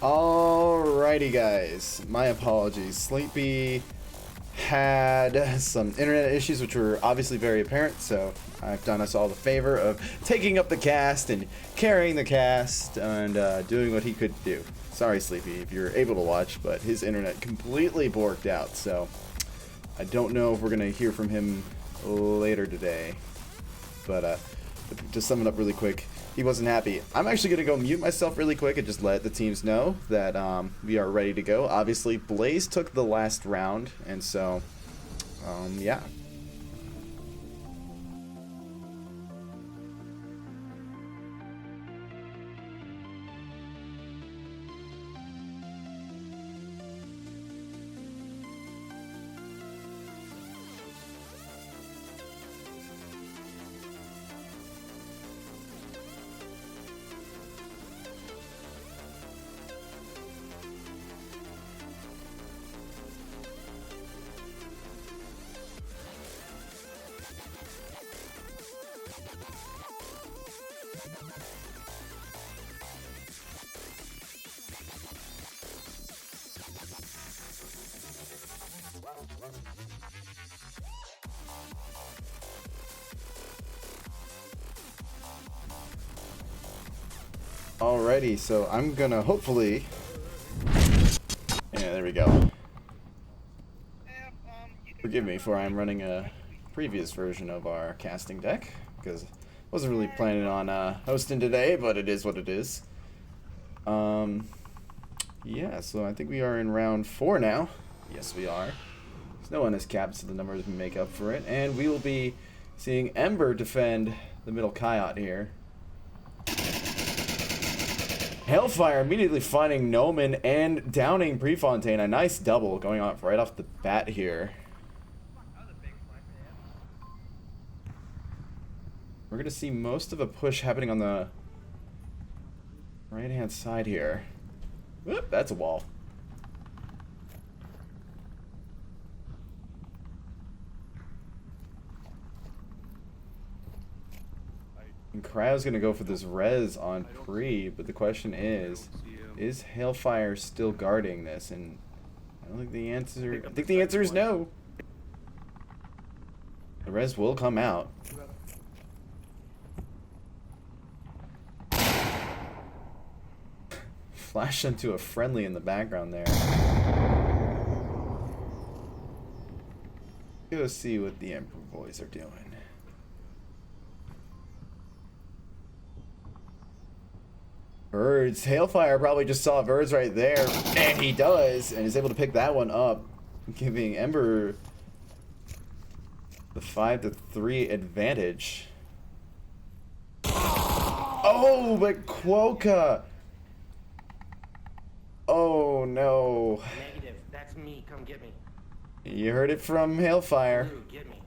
Alrighty guys, my apologies. Sleepy had some internet issues which were obviously very apparent, so I've done us all the favor of taking up the cast and carrying the cast and doing what he could do. Sorry Sleepy if you're able to watch, but his internet completely borked out, so I don't know if we're going to hear from him later today. But to sum it up really quick, he wasn't happy. I'm actually going to go mute myself really quick and just let the teams know that we are ready to go. Obviously, Blaze took the last round, and so, yeah. Alrighty, so I'm gonna hopefully... Yeah, there we go. Forgive me for I'm running a previous version of our casting deck, because I wasn't really planning on hosting today, but it is what it is. Yeah, so I think we are in round 4 now. Yes, we are. There's no one is capped, so the numbers make up for it. And we will be seeing Ember defend the middle Coyote here. Hellfire immediately finding Noman and downing Prefontaine. A nice double going on right off the bat here. We're going to see most of a push happening on the right-hand side here. Whoop, that's a wall. And Cryo's going to go for this res on Pre, but the question is Hailfire still guarding this? And I don't think the answer... I think the answer is no. The res will come out. Flash into a friendly in the background there. Go see what the Emperor boys are doing. Birds. Hailfire probably just saw birds right there, and he does, and is able to pick that one up, giving Ember the 5-3 advantage. Oh, but Quokka! Oh no. Negative. That's me. Come get me. You heard it from Hailfire. Blue, get me.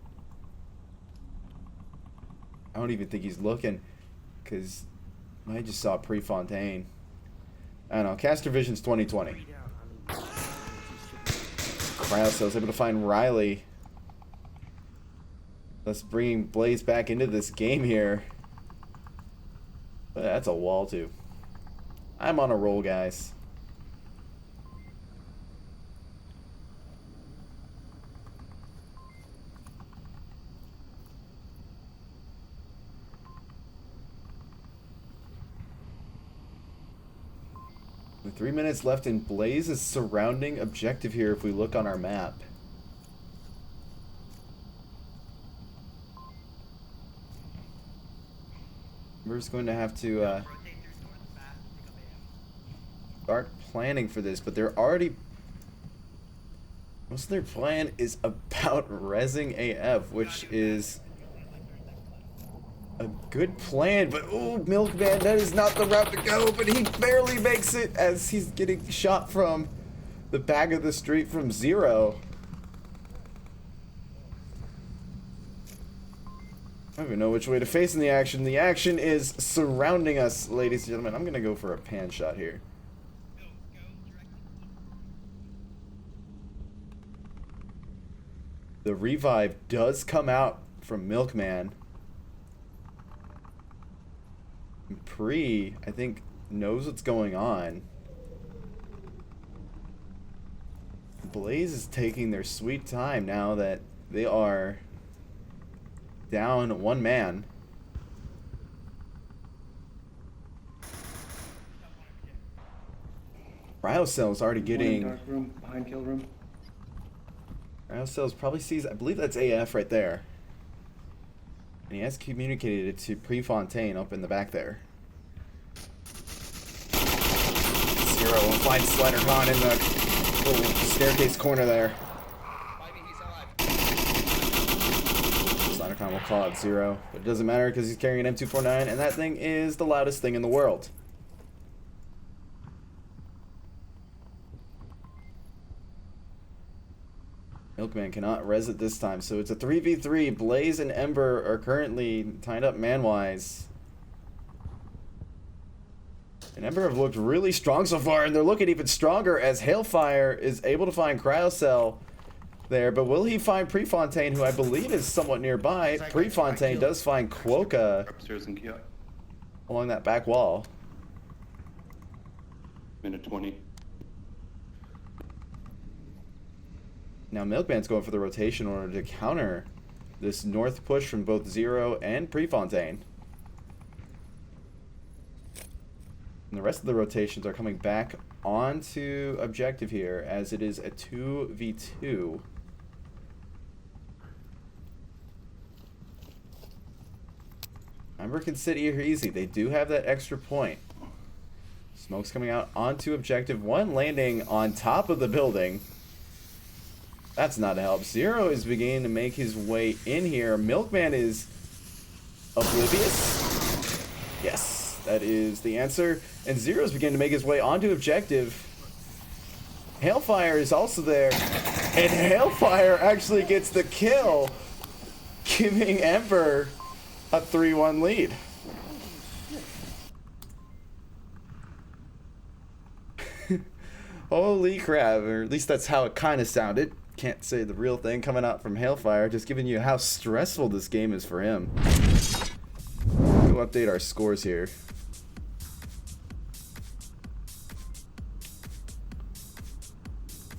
I don't even think he's looking, because I just saw Prefontaine. I don't know. Caster Vision's 2020. Krauss able to find Riley. Thus bringing Blaze back into this game here. But that's a wall too. I'm on a roll, guys. With 3 minutes left, and Blaze is surrounding objective here if we look on our map. We're just going to have to start planning for this, but they're already... Most of their plan is about rezzing AF, which is a good plan, but oh, Milkman, that is not the route to go, but he barely makes it as he's getting shot from the back of the street from Zero. I don't even know which way to face in the action. The action is surrounding us, ladies and gentlemen. I'm going to go for a pan shot here. The revive does come out from Milkman. Pre, I think, knows what's going on. Blaze is taking their sweet time now that they are down one man. Cryocell's already getting... Dark room, behind kill room. Cryocell's probably sees... I believe that's AF right there. And he has communicated it to Prefontaine up in the back there. Zero will find SliderCon in the little staircase corner there. SliderCon will call out Zero, but it doesn't matter because he's carrying an M249, and that thing is the loudest thing in the world. Milkman cannot res it this time, so it's a 3v3. Blaze and Ember are currently tied up man-wise. And Ember have looked really strong so far, and they're looking even stronger as Hailfire is able to find Cryocell there. But will he find Prefontaine, who I believe is somewhat nearby? Prefontaine does find Quokka Upstairs in Kia. along that back wall. Minute 20. Now Milkman's going for the rotation in order to counter this north push from both Zero and Prefontaine. And the rest of the rotations are coming back onto objective here, as it is a 2v2. Ember can sit here easy. They do have that extra point. Smoke's coming out onto objective. One landing on top of the building. That's not a help. Zero is beginning to make his way in here. Milkman is oblivious. Yes, that is the answer. And Zero is beginning to make his way onto objective. Hailfire is also there. And Hailfire actually gets the kill, giving Ember a 3-1 lead. Holy crap, or at least that's how it kind of sounded. Can't say the real thing coming out from Hailfire, just giving you how stressful this game is for him. We'll update our scores here.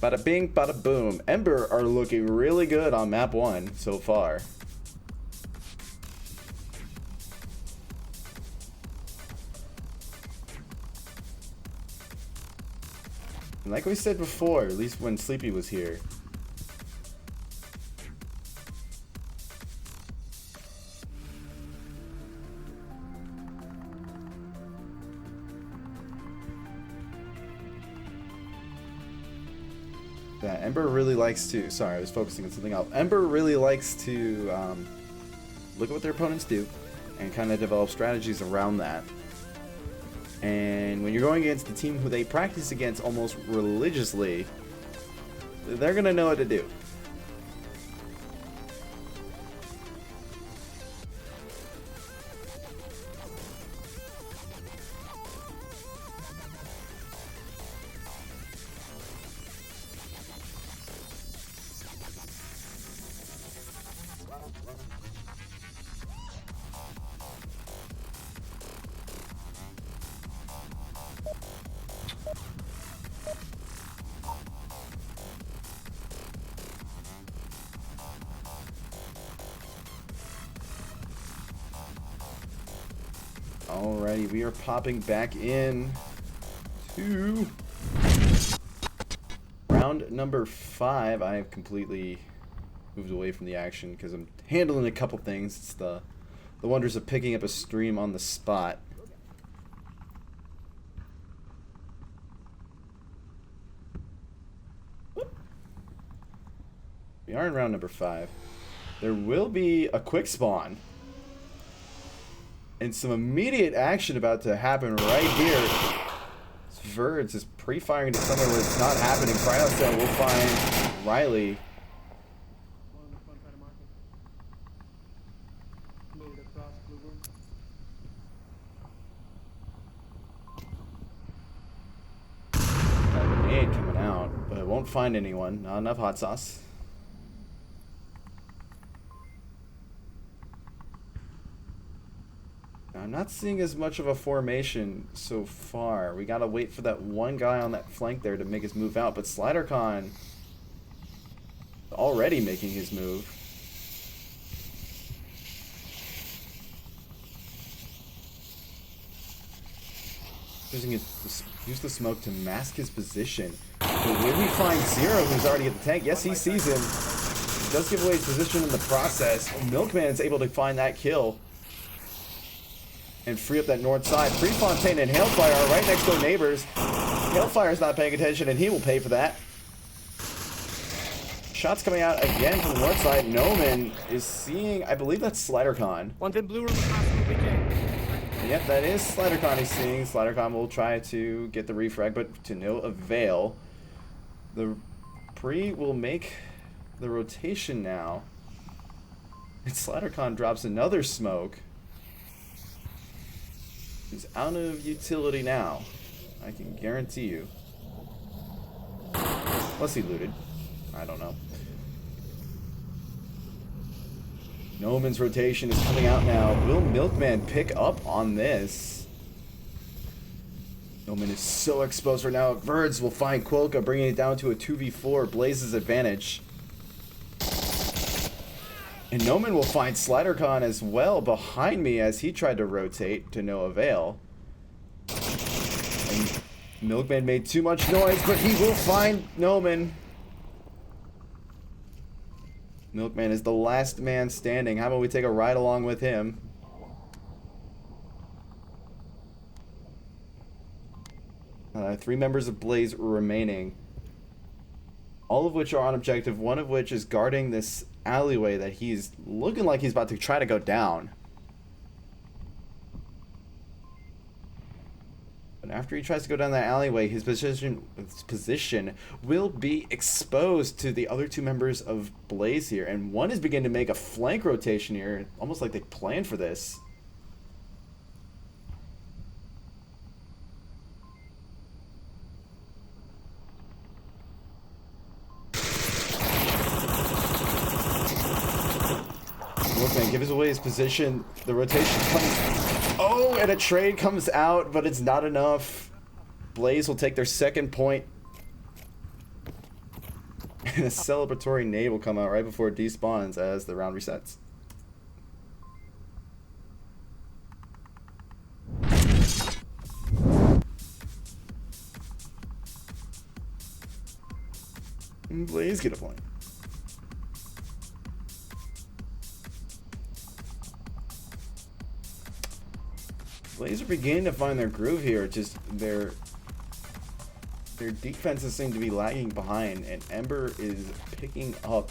Bada bing, bada boom. Ember are looking really good on map 1 so far. And like we said before, at least when Sleepy was here, that Ember really likes to, sorry, I was focusing on something else. Ember really likes to look at what their opponents do and kind of develop strategies around that. And when you're going against the team who they practice against almost religiously, they're going to know what to do. Alrighty, we are popping back in to round number 5. I have completely moved away from the action because I'm handling a couple things. It's the wonders of picking up a stream on the spot. Whoop. We are in round number 5. There will be a quick spawn. And some immediate action about to happen right here. Verds is pre-firing to somewhere where it's not happening. Cryocell will find Riley. Got a grenade coming out, but it won't find anyone. Not enough hot sauce. I'm not seeing as much of a formation so far. We gotta wait for that one guy on that flank there to make his move out. But SliderCon already making his move. Use the smoke to mask his position. But will he find Zero, who's already at the tank? Yes, he sees him. He does give away his position in the process. Milkman is able to find that kill and free up that north side. Prefontaine and Hailfire are right next door neighbors. Hailfire's not paying attention, and he will pay for that. Shots coming out again from the north side. Noman is seeing, I believe that's SliderCon. One thing blue room possibly can. Yep, that is SliderCon he's seeing. SliderCon will try to get the refrag, but to no avail. The Pre will make the rotation now. And SliderCon drops another smoke. He's out of utility now. I can guarantee you. Unless he looted. I don't know. Noman's rotation is coming out now. Will Milkman pick up on this? Noman is so exposed right now. Verds will find Quokka, bringing it down to a 2v4. Blaze's advantage. And Noman will find SliderCon as well behind me as he tried to rotate to no avail. And Milkman made too much noise, but he will find Noman. Milkman is the last man standing. How about we take a ride along with him? Three members of Blaze remaining. All of which are on objective, one of which is guarding this alleyway that he's looking like he's about to try to go down. But after he tries to go down that alleyway, his position will be exposed to the other two members of Blaze here. And one is beginning to make a flank rotation here, almost like they planned for this. Milkman gives away his position. The rotation comes... Oh, and a trade comes out, but it's not enough. Blaze will take their second point. And a celebratory nade will come out right before it despawns as the round resets. And Blaze get a point. Blaze are beginning to find their groove here. Just their defenses seem to be lagging behind, and Ember is picking up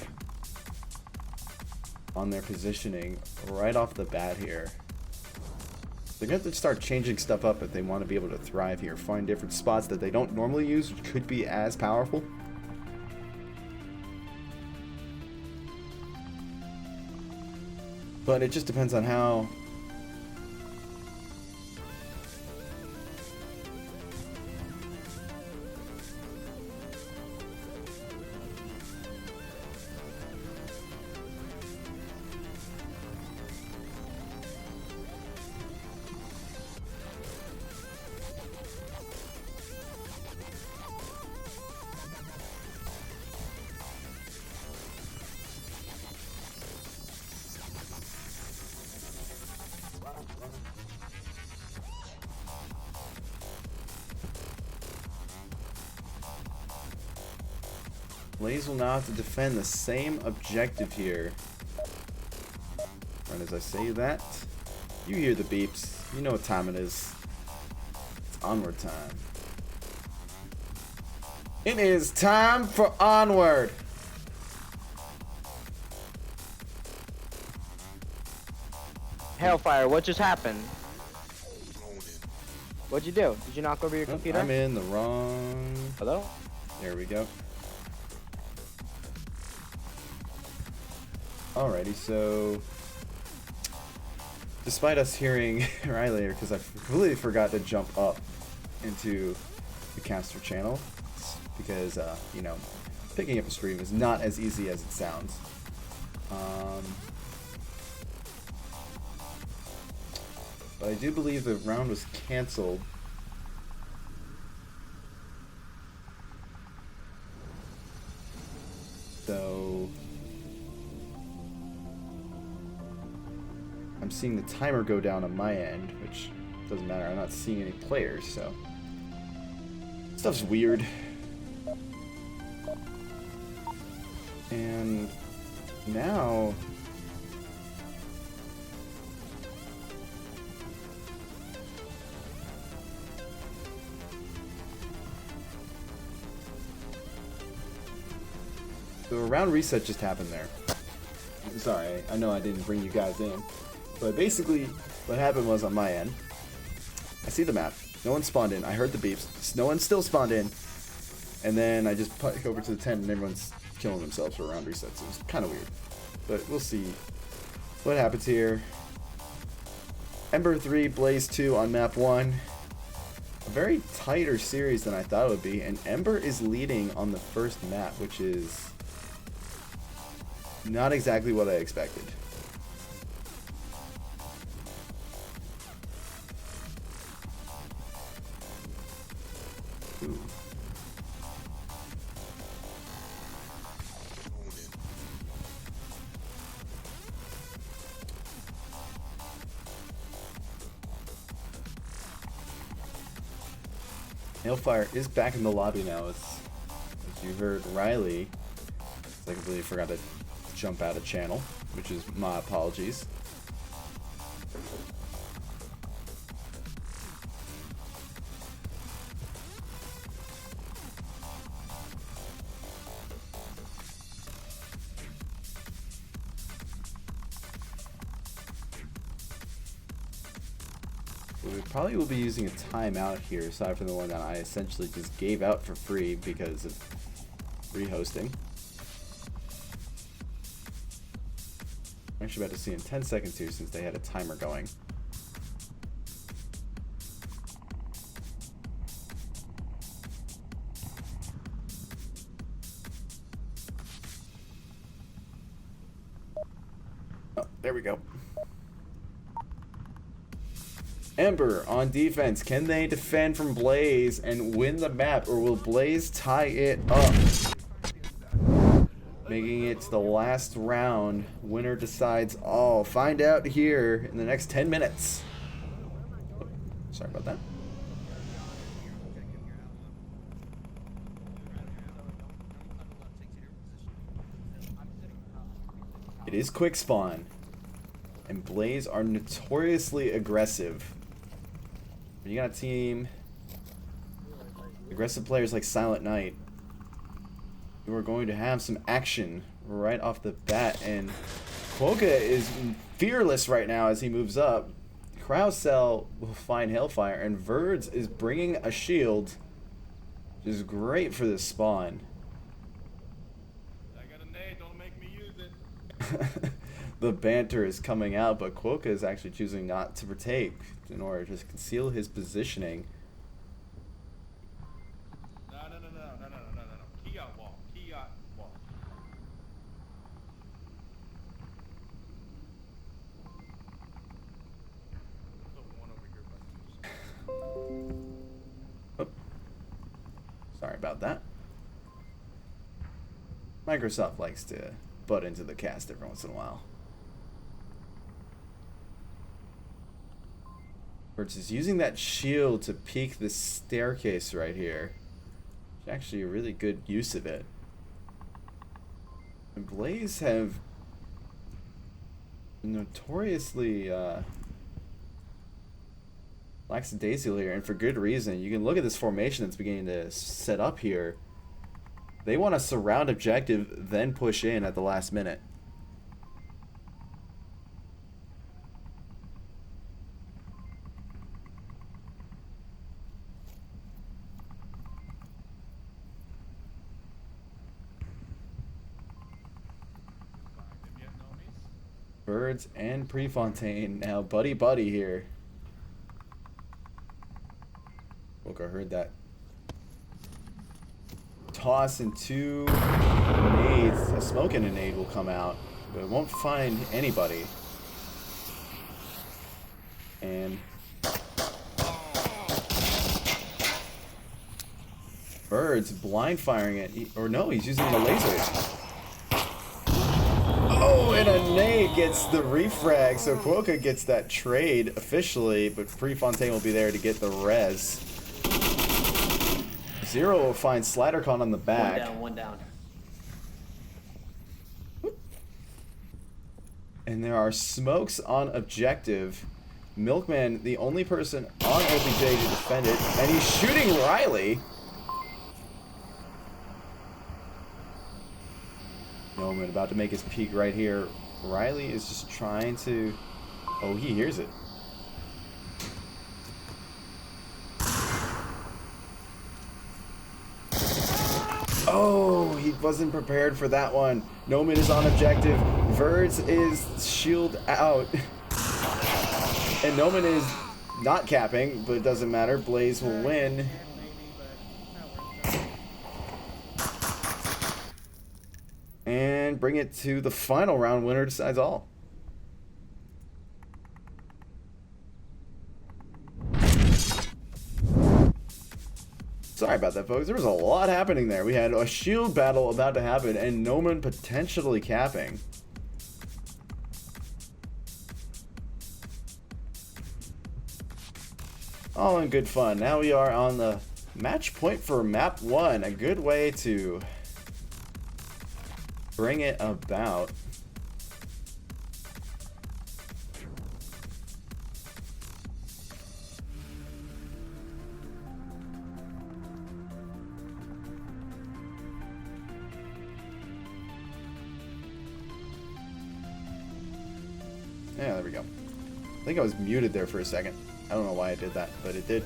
on their positioning right off the bat here. They're going to have to start changing stuff up if they want to be able to thrive here. Find different spots that they don't normally use, which could be as powerful. But it just depends on how... Blaze will now have to defend the same objective here. And as I say that, you hear the beeps. You know what time it is. It's Onward time. It is time for Onward! Hellfire, what just happened? What'd you do? Did you knock over your computer? I'm in the wrong... Hello? There we go. Alrighty, so despite us hearing right later, because I completely forgot to jump up into the caster channel, because you know, picking up a stream is not as easy as it sounds. But I do believe the round was canceled. So I'm seeing the timer go down on my end, which doesn't matter. I'm not seeing any players, so stuff's weird. And now the round reset just happened there. Sorry, I know I didn't bring you guys in, but basically what happened was on my end, I see the map, no one spawned in, I heard the beeps, no one still spawned in, and then I just put over to the tent and everyone's killing themselves for round resets. It was kind of weird, but we'll see what happens here. Ember 3, Blaze 2 on map 1. A very tighter series than I thought it would be, and Ember is leading on the first map, which is not exactly what I expected. Ooh. Hailfire is back in the lobby now. As you heard Riley, I completely forgot to jump out of channel, which is my apologies. We probably will be using a timeout here, aside from the one that I essentially just gave out for free because of rehosting. I'm actually about to see in 10 seconds here since they had a timer going. Oh, there we go. Ember on defense. Can they defend from Blaze and win the map, or will Blaze tie it up? Making it to the last round. Winner decides all. Find out here in the next 10 minutes. Oh, sorry about that. It is quick spawn, and Blaze are notoriously aggressive. When you got a team, aggressive players like Silent Knight, you are going to have some action right off the bat, and Quokka is fearless right now as he moves up. Krausel will find Hailfire, and Verds is bringing a shield, which is great for this spawn. I got a nade, don't make me use it. The banter is coming out, but Quokka is actually choosing not to partake in order to conceal his positioning. No. Key out wall. So one over here, Oh. Sorry about that. Microsoft likes to butt into the cast every once in a while. Versus using that shield to peek this staircase right here. It's actually a really good use of it. And Blaze have notoriously lackadaisical here, and for good reason. You can look at this formation that's beginning to set up here. They want to surround objective, then push in at the last minute. Birds and Prefontaine now buddy here. Look, I heard that toss, and two nades, a smoke and a nade will come out, but it won't find anybody. And Birds blind firing it, or no, he's using the laser. Oh, and a nade gets the refrag, so Quokka gets that trade officially, but Prefontaine will be there to get the res. Zero will find Slidercon on the back. One down. And there are smokes on objective. Milkman, the only person on OBJ to defend it, and he's shooting Riley. Noman about to make his peek right here. Riley is just trying to... Oh, he hears it. Oh, he wasn't prepared for that one. Noman is on objective. Verds is shield out. And Noman is not capping, but it doesn't matter. Blaze will win. And bring it to the final round. Winner decides all. Sorry about that, folks. There was a lot happening there. We had a shield battle about to happen, and Noman potentially capping. All in good fun. Now we are on the match point for map 1. A good way to bring it about. Yeah, there we go. I think I was muted there for a second. I don't know why I did that, but it did.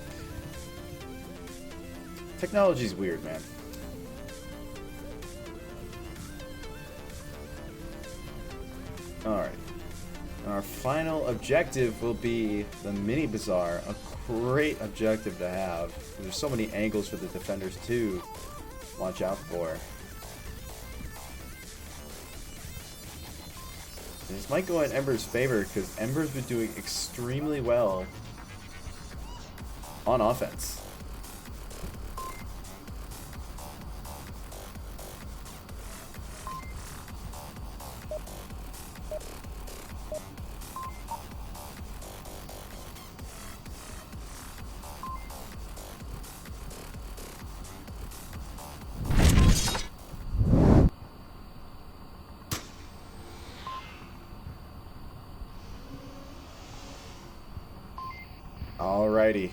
Technology's weird, man. Alright. Our final objective will be the mini bazaar. A great objective to have. There's so many angles for the defenders to watch out for. And this might go in Ember's favor because Ember's been doing extremely well on offense. Alrighty.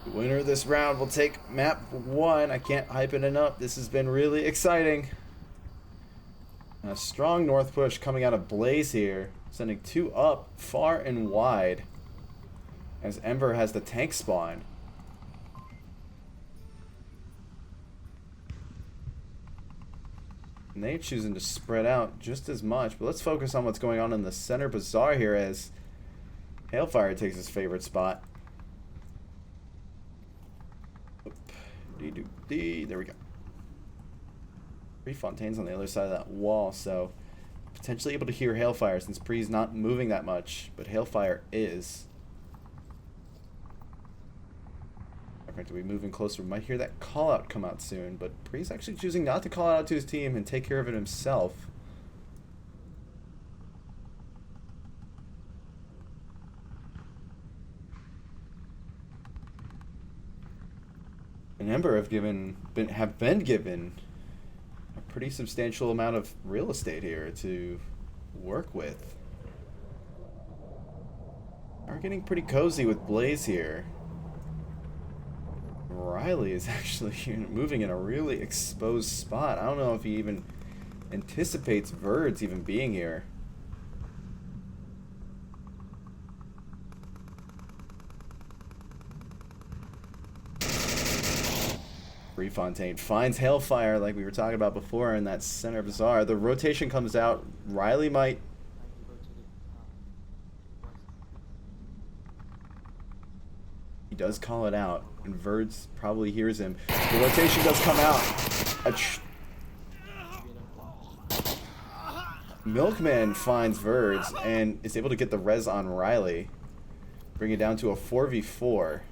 The winner of this round will take map 1. I can't hype it enough. This has been really exciting. And a strong north push coming out of Blaze here, sending 2 up far and wide as Ember has the tank spawn. And they're choosing to spread out just as much. But let's focus on what's going on in the center bazaar here as Hailfire takes his favorite spot. There we go. Prefontaine's on the other side of that wall, so potentially able to hear Hailfire since Pre's not moving that much, but Hailfire is. To be moving closer. We might hear that call out come out soon, but Pre's actually choosing not to call it out to his team and take care of it himself. And Ember have been given a pretty substantial amount of real estate here to work with. Are getting pretty cozy with Blaze here. Riley is actually moving in a really exposed spot. I don't know if he even anticipates Verds even being here. Prefontaine finds Hailfire like we were talking about before in that center bazaar. The rotation comes out. Riley might... He does call it out, and Verds probably hears him. The rotation does come out. Milkman finds Verds and is able to get the res on Riley. Bring it down to a 4v4.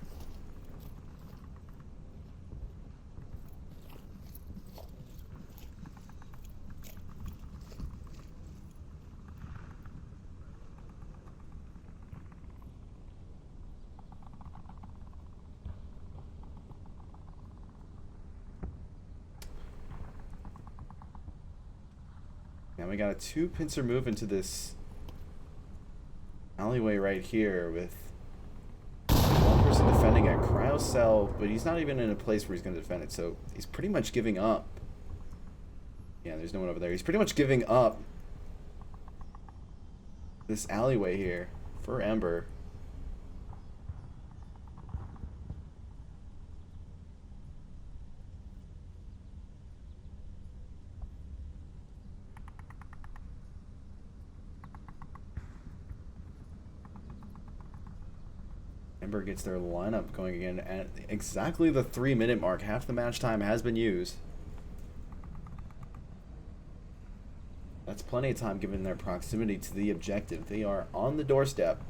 Now we got a 2 pincer move into this alleyway right here with one person defending at cryo cell, but he's not even in a place where he's going to defend it, so he's pretty much giving up. Yeah, there's no one over there. He's pretty much giving up this alleyway here for Ember. Ember gets their lineup going again at exactly the 3-minute mark. Half the match time has been used. That's plenty of time given their proximity to the objective. They are on the doorstep.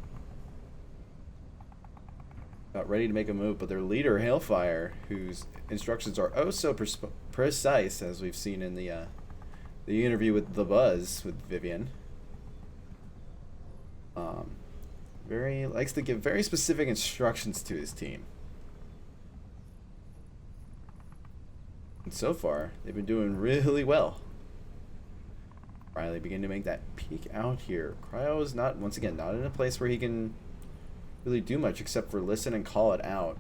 About ready to make a move, but their leader, Hailfire, whose instructions are oh so precise, as we've seen in the interview with The Buzz with Vivian. Very likes to give very specific instructions to his team. And so far, they've been doing really well. Riley begin to make that peek out here. Cryo is not, once again, not in a place where he can really do much except for listen and call it out.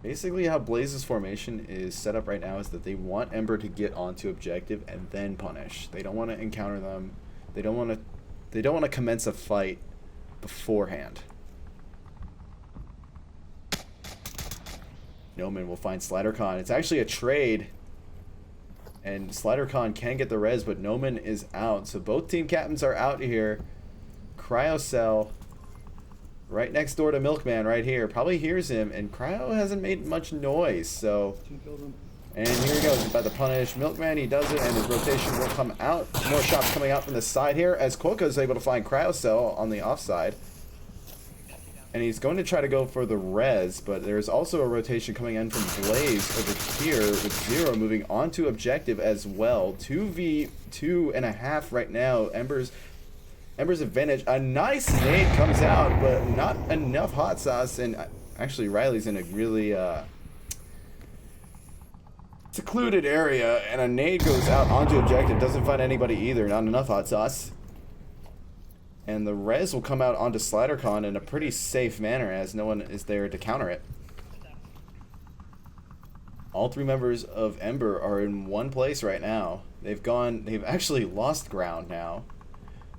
Basically how Blaze's formation is set up right now is that they want Ember to get onto objective and then punish. They don't want to encounter them. They don't want to commence a fight beforehand. Noman will find SliderCon. It's actually a trade. And SliderCon can get the res, but Noman is out. So both team captains are out here. Cryocell right next door to Milkman right here. Probably hears him, and Cryo hasn't made much noise, so... And here he goes, about to punish Milkman. He does it, and his rotation will come out. More shots coming out from the side here, as Quokka is able to find Cryocell on the offside. And he's going to try to go for the res, but there's also a rotation coming in from Blaze over here with Zero moving onto objective as well. 2v2.5 right now. Ember's advantage. A nice nade comes out, but not enough hot sauce. And actually, Riley's in a really secluded area, and a nade goes out onto objective. Doesn't find anybody either. Not enough hot sauce. And the res will come out onto SliderCon in a pretty safe manner as no one is there to counter it. All 3 members of Ember are in one place right now. They've actually lost ground now.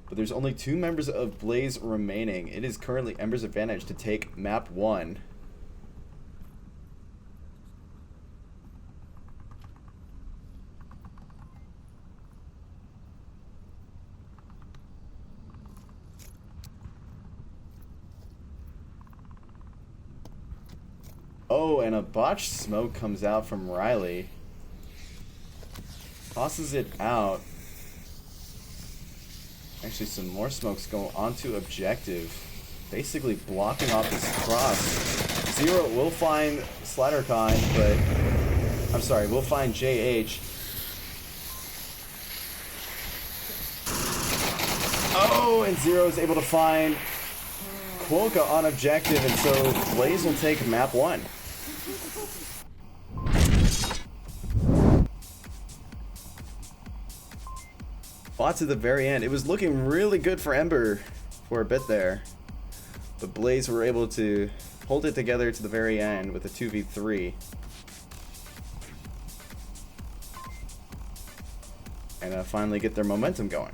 But there's only 2 members of Blaze remaining. It is currently Ember's advantage to take map 1. Oh, and a botched smoke comes out from Riley. Tosses it out. Actually, some more smokes go onto objective. Basically blocking off this cross. Zero will find SliderCon, but... I'm sorry, we'll find JH. Oh, and Zero is able to find Quokka on objective, and so Blaze will take map 1. Fought to the very end. It was looking really good for Ember for a bit there, but Blaze were able to hold it together to the very end with a 2v3. And finally get their momentum going.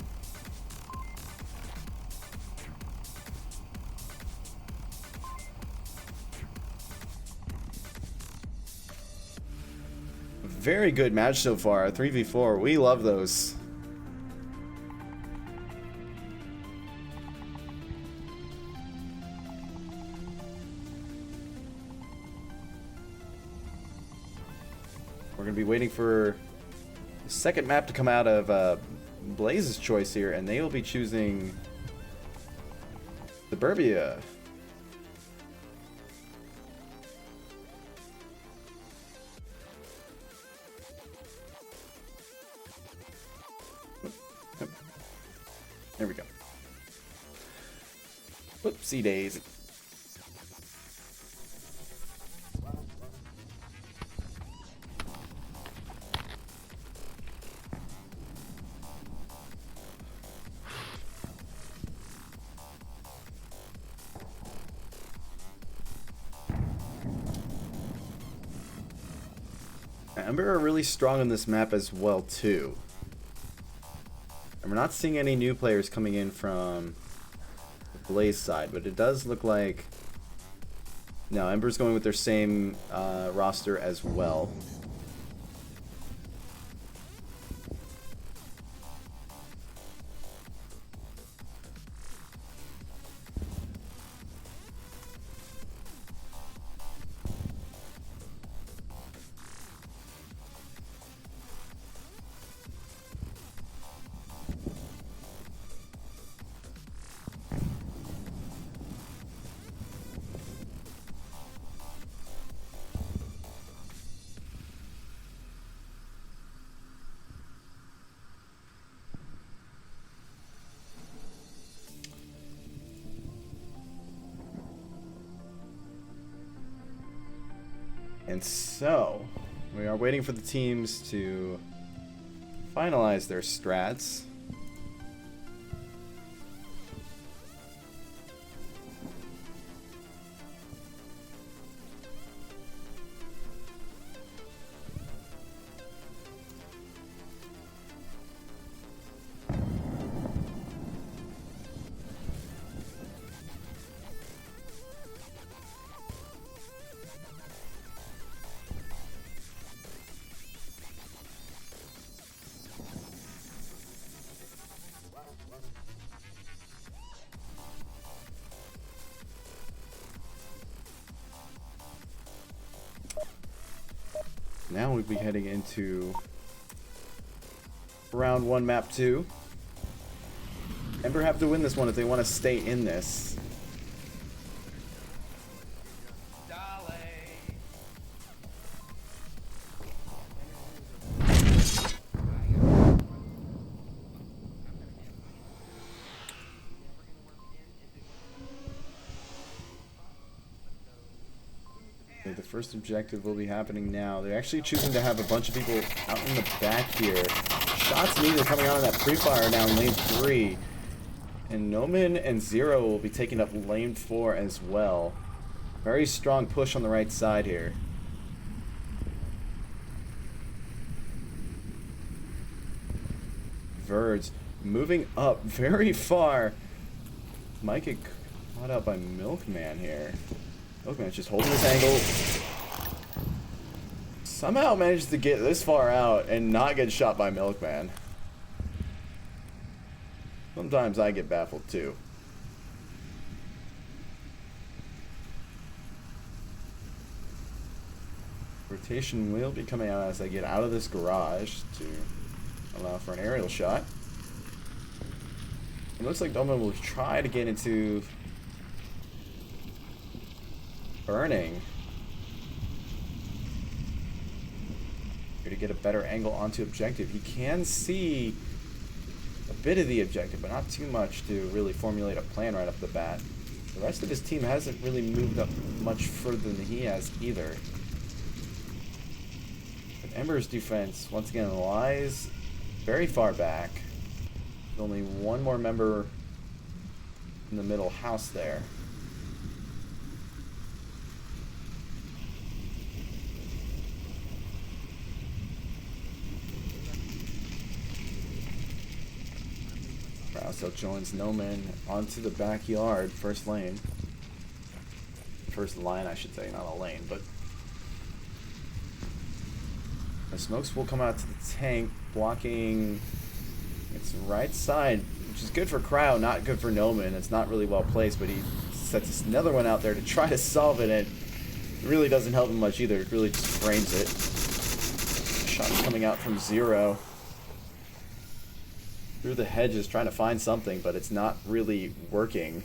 Very good match so far. 3v4. We love those. We're going to be waiting for the second map to come out of Blaze's choice here, and they will be choosing Suburbia. There we go. Whoopsie daisy. Ember are really strong on this map as well too. And we're not seeing any new players coming in from the Blaze side, but it does look like... No, Ember's going with their same roster as well. And so, we are waiting for the teams to finalize their strats. Now we'll be heading into round 1, map 2. Ember have to win this one if they want to stay in this. The first objective will be happening now. They're actually choosing to have a bunch of people out in the back here. Shots needed coming out of that pre-fire down lane 3. And Noman and Zero will be taking up lane 4 as well. Very strong push on the right side here. Verge moving up very far. Might get caught out by Milkman here. Milkman's just holding his angle. Somehow manages to get this far out and not get shot by Milkman. Sometimes I get baffled too. Rotation will be coming out as I get out of this garage to allow for an aerial shot. It looks like Dolman will try to get into burning here to get a better angle onto objective. He can see a bit of the objective, but not too much to really formulate a plan right off the bat. The rest of his team hasn't really moved up much further than he has either. But Ember's defense, once again, lies very far back. With only one more member in the middle house there. So joins Noman onto the backyard, first lane. First line, I should say, not a lane, but the smokes will come out to the tank, blocking its right side, which is good for Cryo, not good for Noman. It's not really well placed, but he sets another one out there to try to solve it, and it really doesn't help him much either. It really just frames it. Shot coming out from Zero. Through the hedges trying to find something, but it's not really working.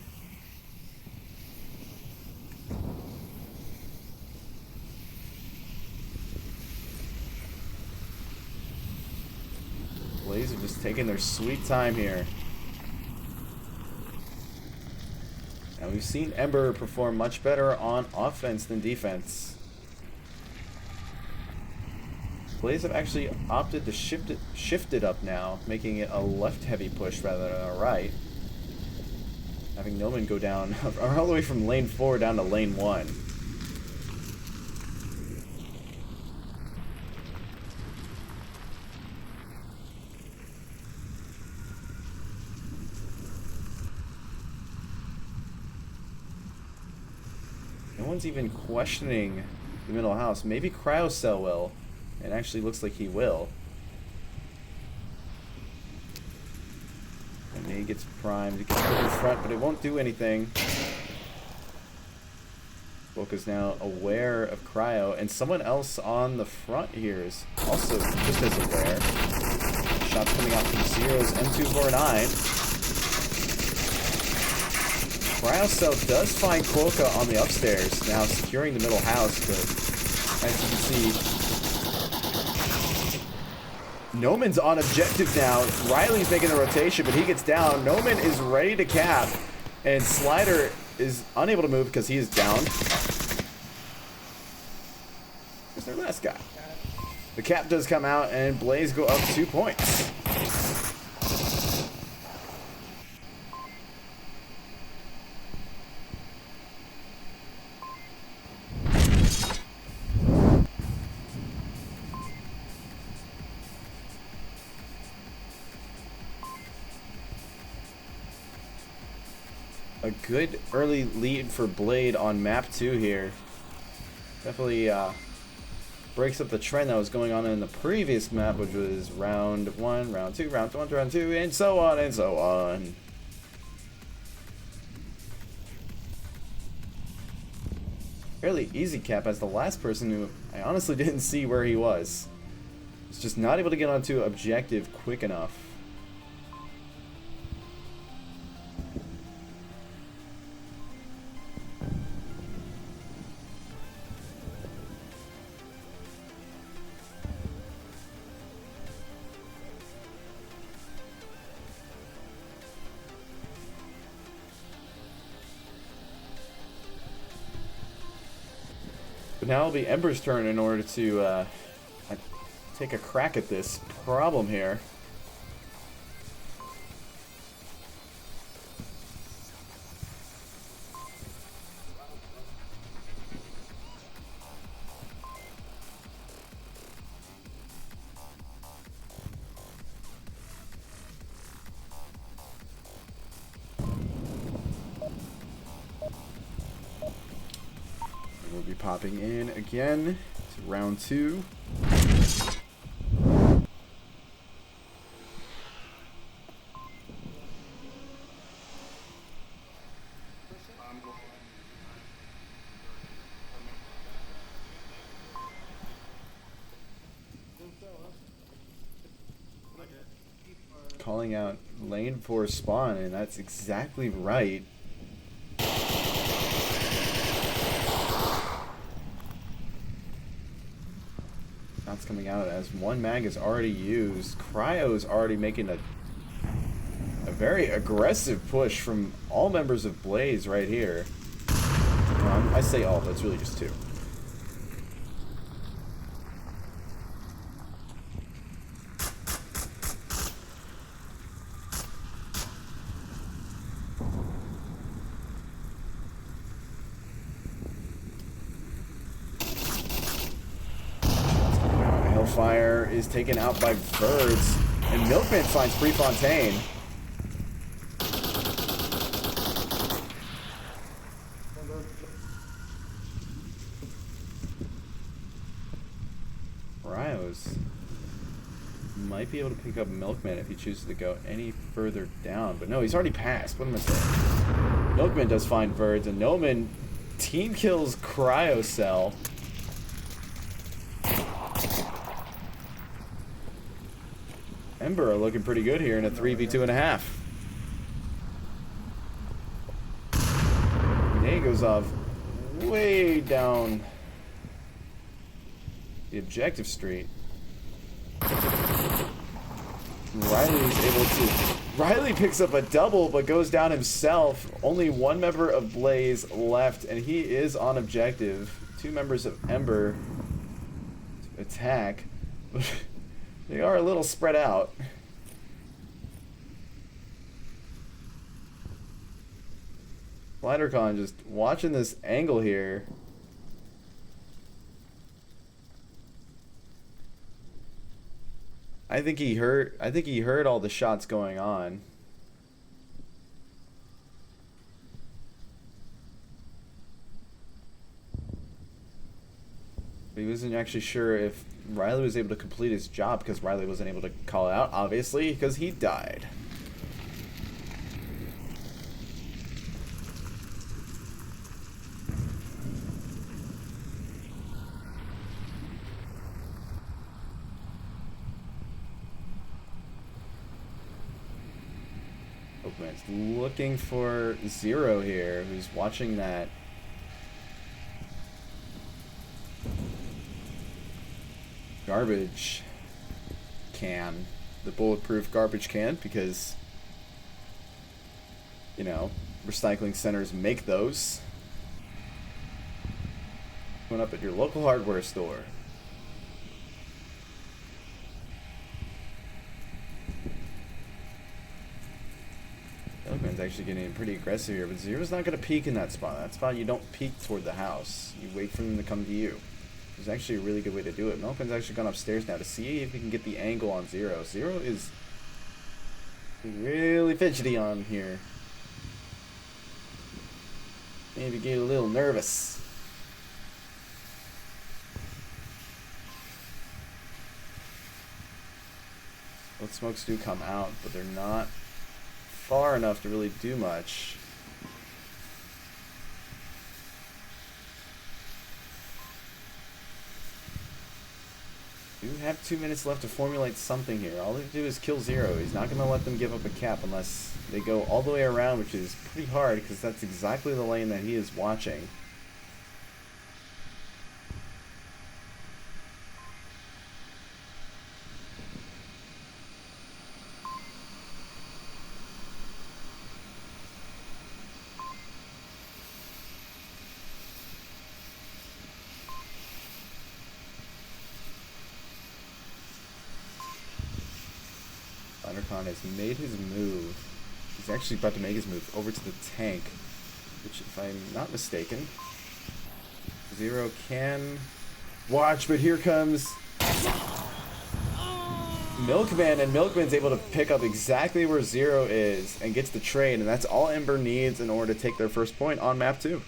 Blaze are just taking their sweet time here. And we've seen Ember perform much better on offense than defense. Blaze have actually opted to shift it up now, making it a left-heavy push rather than a right. Having Noman go down all the way from lane 4 down to lane 1. one's even questioning the middle house. Maybe Cryocell will. It actually looks like he will. And he gets primed. He gets put in front, but it won't do anything. Boca's now aware of Cryo, and someone else on the front here is also just as aware. Shots coming out from Zero's M249. Cryocell does find Quokka on the upstairs, now securing the middle house, but as you can see, Noman's on objective now. Riley's making the rotation, but he gets down. Noman is ready to cap, and Slider is unable to move because he is down. Where's their last guy? The cap does come out, and Blaze go up 2 points. A good early lead for Blade on map 2 here. Definitely breaks up the trend that was going on in the previous map, which was round 1, round 2, round 1, round 2, and so on and so on. Fairly easy cap as the last person who I honestly didn't see where he was. Was just not able to get onto objective quick enough. But now it'll be Ember's turn in order to take a crack at this problem here. We'll be popping in again to round 2. Calling out lane 4 spawn, and that's exactly right. Shots coming out as one mag is already used. Cryo is already making a very aggressive push from all members of Blaze right here. I say all, but it's really just 2. Hellfire is taken out by Birds, and Milkman finds Prefontaine. Ryos might be able to pick up Milkman if he chooses to go any further down, but no, he's already passed. What am I saying? Milkman does find Birds, and Noman team kills Cryocell. Ember are looking pretty good here in a 3v2.5. Grenade goes off way down the objective street. Riley picks up a double but goes down himself. Only one member of Blaze left, and he is on objective. 2 members of Ember to attack. They are a little spread out. SliderCon just watching this angle here. I think he heard all the shots going on. wasn't actually sure if Riley was able to complete his job because Riley wasn't able to call out, obviously, because he died. Oakman's looking for Zero here, who's watching that garbage can, the bulletproof garbage can, because, you know, recycling centers make those. Going up at your local hardware store. Elkman's actually getting pretty aggressive here, but Zero's not going to peek in that spot. That spot you don't peek toward the house. You wait for them to come to you. It's actually a really good way to do it. Melvin's actually gone upstairs now to see if he can get the angle on Zero. Zero is really fidgety on here. Maybe get a little nervous. Both smokes do come out, but they're not far enough to really do much. You have 2 minutes left to formulate something here. All they do is kill Zero. He's not going to let them give up a cap unless they go all the way around, which is pretty hard because that's exactly the lane that he is watching. Thundercon has made his move. He's actually about to make his move over to the tank, which, if I'm not mistaken, Zero can watch, but here comes Milkman, and Milkman's able to pick up exactly where Zero is and gets the trade, and that's all Ember needs in order to take their first point on map 2.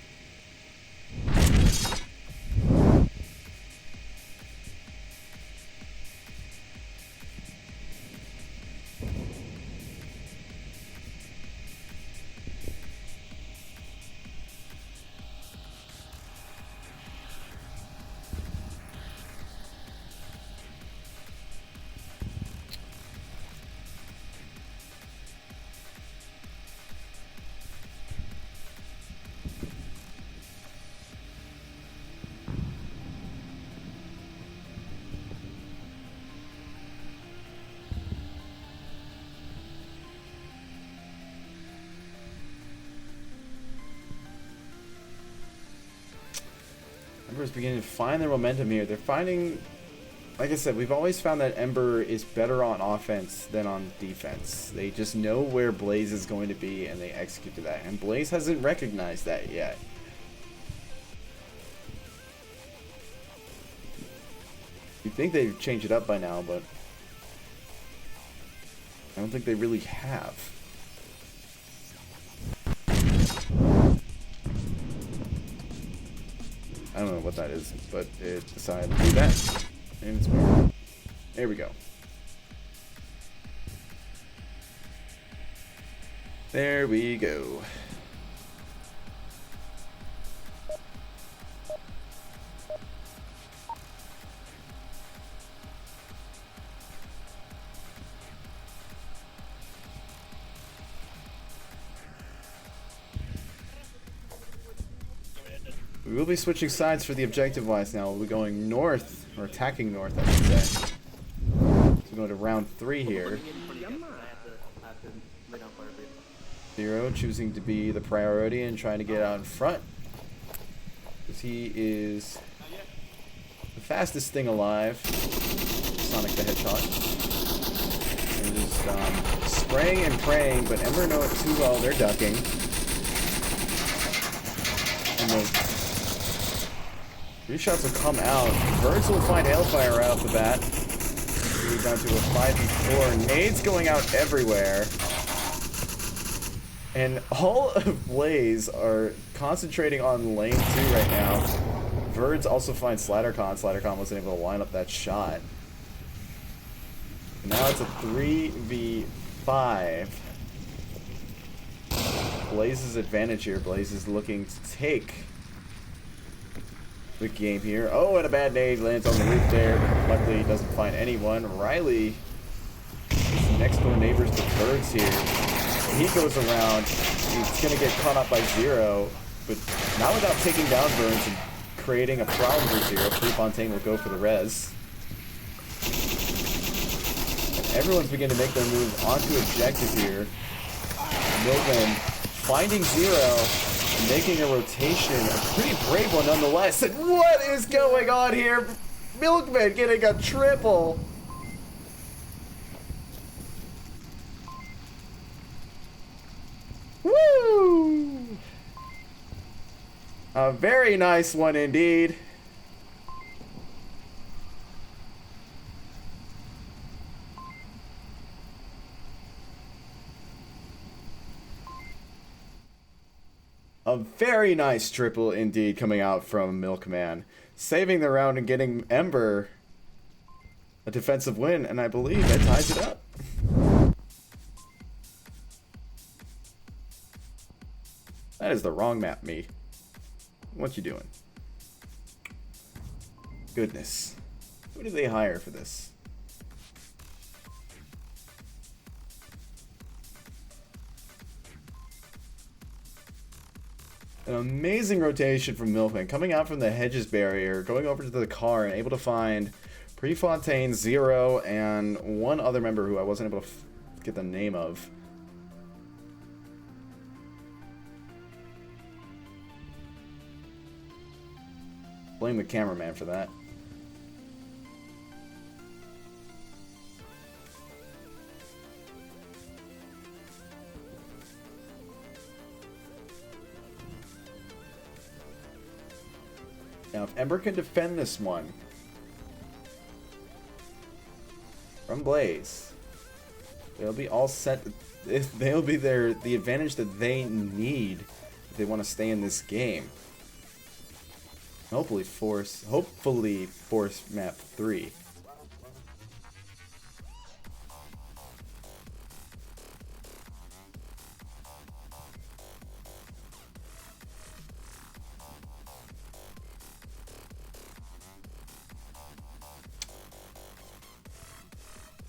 Ember's beginning to find their momentum here. They're finding, like I said, we've always found that Ember is better on offense than on defense. They just know where Blaze is going to be and they execute to that. And Blaze hasn't recognized that yet. You'd think they'd change it up by now, but I don't think they really have. I don't know what that is, but it decided to do that. And it's weird. There we go. There we go. We will be switching sides for the objective-wise now. We'll be going north, or attacking north, I should say. So we're going to round 3 here. Zero choosing to be the priority and trying to get out in front. Because he is the fastest thing alive. Sonic the Hedgehog. And just spraying and praying, but Ember know it too well. They're ducking. And the 3 shots will come out. Birds will find Hailfire right off the bat. We're down to a 5v4. Nades going out everywhere. And all of Blaze are concentrating on lane 2 right now. Verds also finds SliderCon. SliderCon wasn't able to line up that shot. Now it's a 3v5. Blaze's advantage here. Blaze is looking to take the game here. Oh, and a bad nade lands on the roof there. Luckily, he doesn't find anyone. Riley is next door neighbors to Birds here. He goes around. He's going to get caught up by Zero, but not without taking down Burns and creating a problem for Zero. Prefontaine will go for the res. And everyone's beginning to make their move onto objective here. Milton finding Zero and making a rotation. A pretty brave one nonetheless. And what is going on here? Milkman getting a triple. Woo! A very nice one indeed. A very nice triple indeed coming out from Milkman. Saving the round and getting Ember a defensive win, and I believe that ties it up. That is the wrong map, me. What you doing? Goodness. Who did they hire for this? An amazing rotation from Milkman, coming out from the hedges barrier, going over to the car, and able to find Prefontaine, Zero, and one other member who I wasn't able to get the name of. Blame the cameraman for that. Now, if Ember can defend this one from Blaze, they'll be all set. They'll be the advantage that they need if they want to stay in this game. Hopefully force map 3.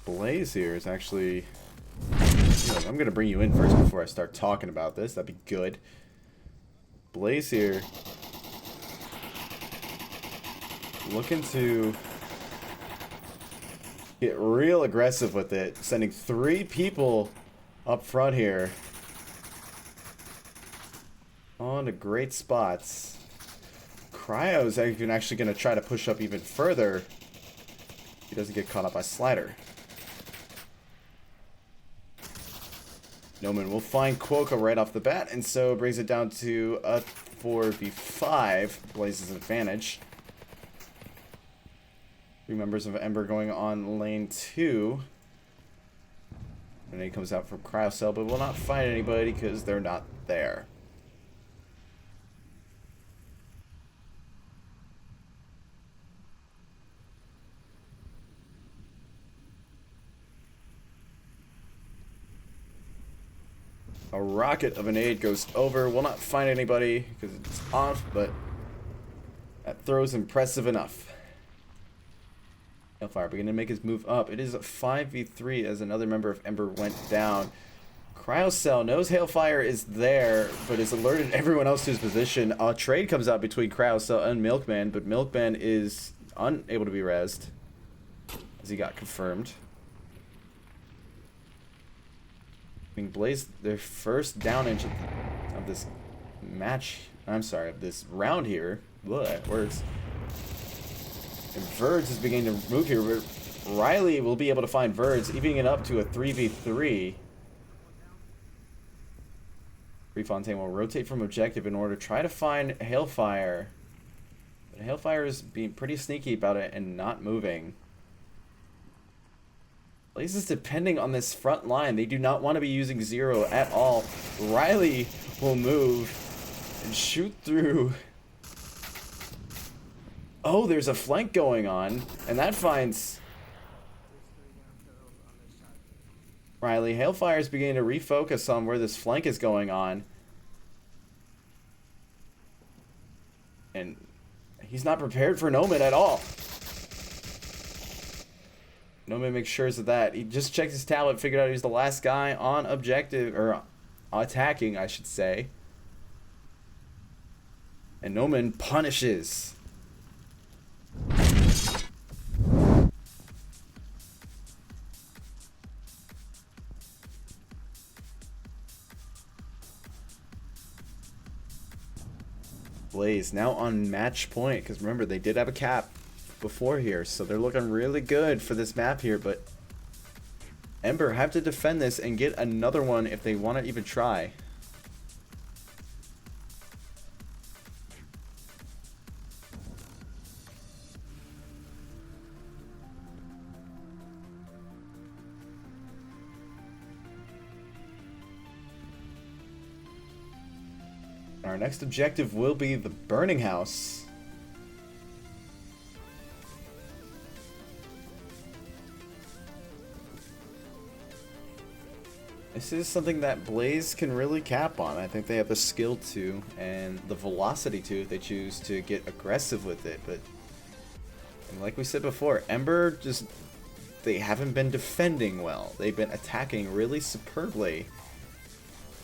Blaze here is actually... I'm going to bring you in first before I start talking about this. That'd be good. Blaze here... looking to get real aggressive with it, sending 3 people up front here on to great spots. Cryo's actually going to try to push up even further. He doesn't get caught up by Slider. Noman will find Quokka right off the bat, and so brings it down to a 4v5. Blaze's advantage. 3 members of Ember going on lane 2. And then he comes out from Cryocell, but will not find anybody because they're not there. A rocket of an aid goes over. Will not find anybody because it's off, but that throw's impressive enough. Hellfire beginning to make his move up. It is a 5v3 as another member of Ember went down. Cryocell knows Hailfire is there, but has alerted everyone else to his position. A trade comes out between Cryocell and Milkman, but Milkman is unable to be rezzed as he got confirmed. Being Blaze their first down inch of this match. I'm sorry, of this round here. Ugh, words. And Verds is beginning to move here, but Riley will be able to find Verds, evening it up to a 3v3. Prefontaine will rotate from objective in order to try to find Hailfire. But Hailfire is being pretty sneaky about it and not moving. Blaze is depending on this front line. They do not want to be using Zero at all. Riley will move and shoot through Oh, there's a flank going on, and that finds Riley. Hailfire is beginning to refocus on where this flank is going on. And he's not prepared for Noman at all. Noman makes sure of that. He just checked his tablet, figured out he's the last guy on objective, or attacking, I should say. And Noman punishes. Blaze now on match point, because remember, they did have a cap before here, so they're looking really good for this map here, but Ember have to defend this and get another one if they want to even try. Our next objective will be the burning house. This is something that Blaze can really cap on. I think they have the skill to and the velocity to if they choose to get aggressive with it. But like we said before, Ember just, they haven't been defending well. They've been attacking really superbly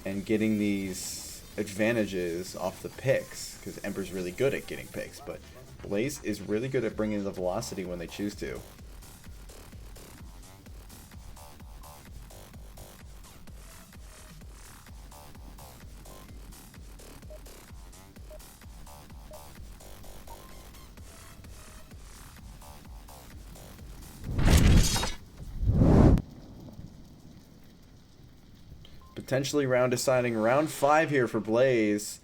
and getting these advantages off the picks, because Ember's really good at getting picks, but Blaze is really good at bringing the velocity when they choose to. Potentially round deciding round 5 here for Blaze.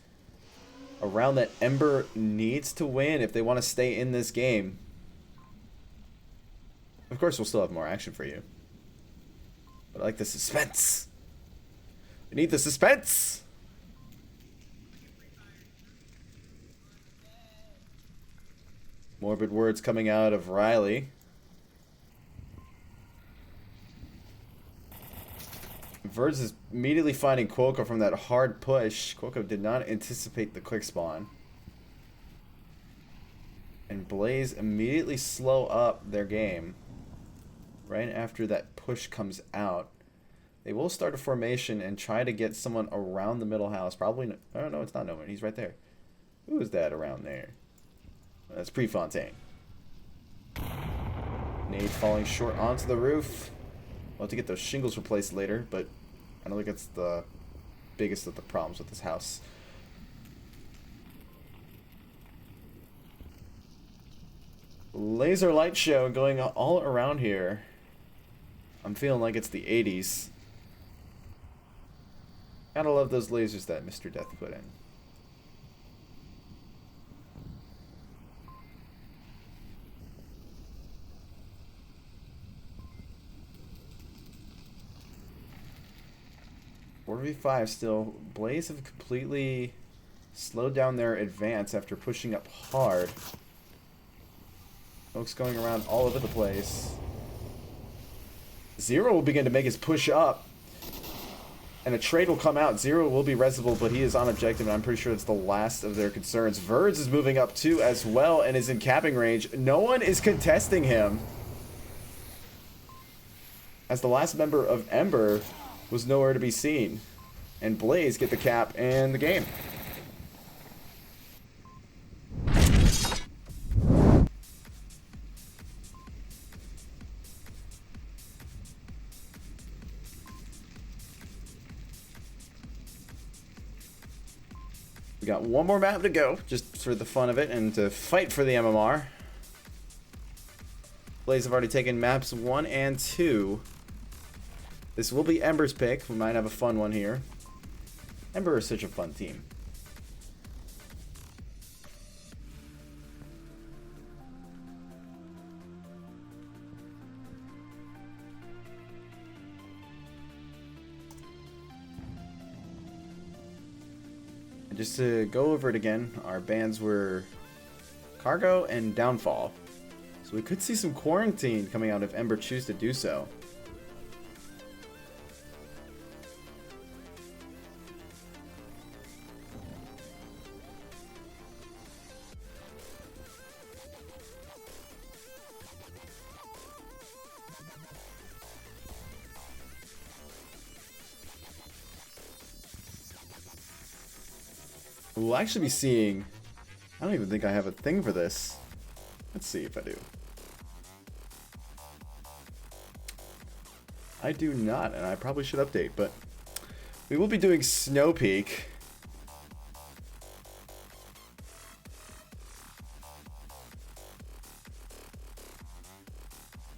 A round that Ember needs to win if they want to stay in this game. Of course, we'll still have more action for you. But I like the suspense. We need the suspense. Morbid words coming out of Riley. Verz is immediately finding Quoko from that hard push. Quoko did not anticipate the quick spawn. And Blaze immediately slow up their game. Right after that push comes out. They will start a formation and try to get someone around the middle house. Probably, no, oh no, it's not Noman. He's right there. Who is that around there? That's Prefontaine. Nade falling short onto the roof. We'll have to get those shingles replaced later, but I don't think it's the biggest of the problems with this house. Laser light show going all around here. I'm feeling like it's the 80s. Gotta love those lasers that Mr. Death put in. V5 still. Blaze have completely slowed down their advance after pushing up hard. Folks going around all over the place. Zero will begin to make his push up. And a trade will come out. Zero will be resible, but he is on objective, and I'm pretty sure it's the last of their concerns. Verz is moving up too as well and is in capping range. No one is contesting him. As the last member of Ember was nowhere to be seen. And Blaze get the cap and the game. We got one more map to go, just for the fun of it and to fight for the MMR. Blaze have already taken maps 1 and 2. This will be Ember's pick. We might have a fun one here. Ember is such a fun team. And just to go over it again, our bans were Cargo and Downfall. So we could see some quarantine coming out if Ember choose to do so. We'll actually be seeing... I don't even think I have a thing for this. Let's see if I do. I do not, and I probably should update, but we will be doing Snow Peak.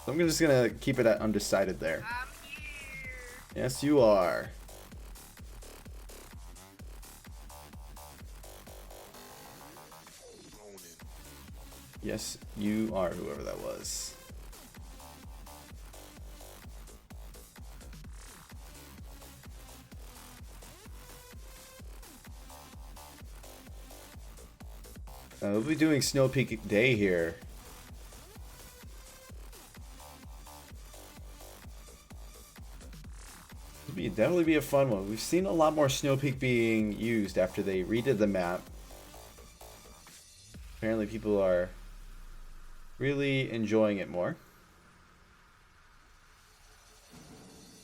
So I'm just gonna keep it at undecided there. Yes, you are. Yes, you are, whoever that was. We'll be doing Snow Peak Day here. It'll definitely be a fun one. We've seen a lot more Snow Peak being used after they redid the map. Apparently people are really enjoying it more.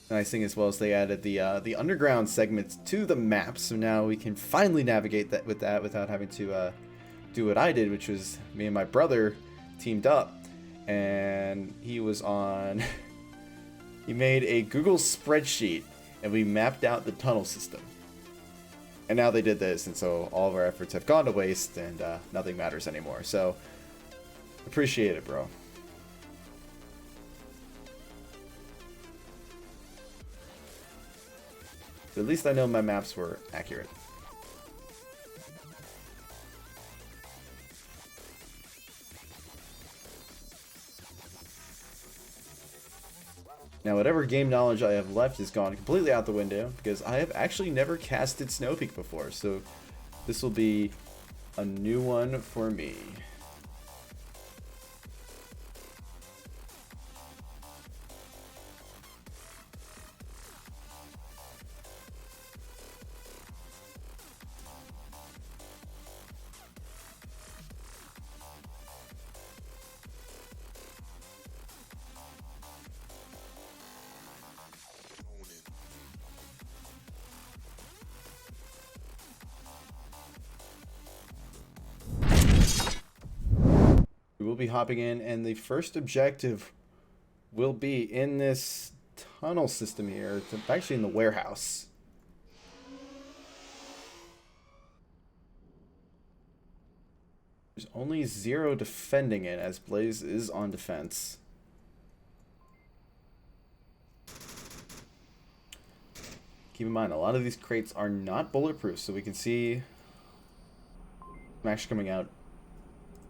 Nice thing as well as they added the underground segments to the map, so now we can finally navigate that without having to do what I did, which was me and my brother teamed up, and he was on. He made a Google spreadsheet, and we mapped out the tunnel system. And now they did this, and so all of our efforts have gone to waste, and nothing matters anymore. So appreciate it, bro. But at least I know my maps were accurate. Now, whatever game knowledge I have left is gone completely out the window, because I have actually never casted Snow Peak before, so this will be a new one for me. We will be hopping in, and the first objective will be in this tunnel system here. It's actually in the warehouse. There's only 0 defending it, as Blaze is on defense. Keep in mind, a lot of these crates are not bulletproof, so we can see I'm actually coming out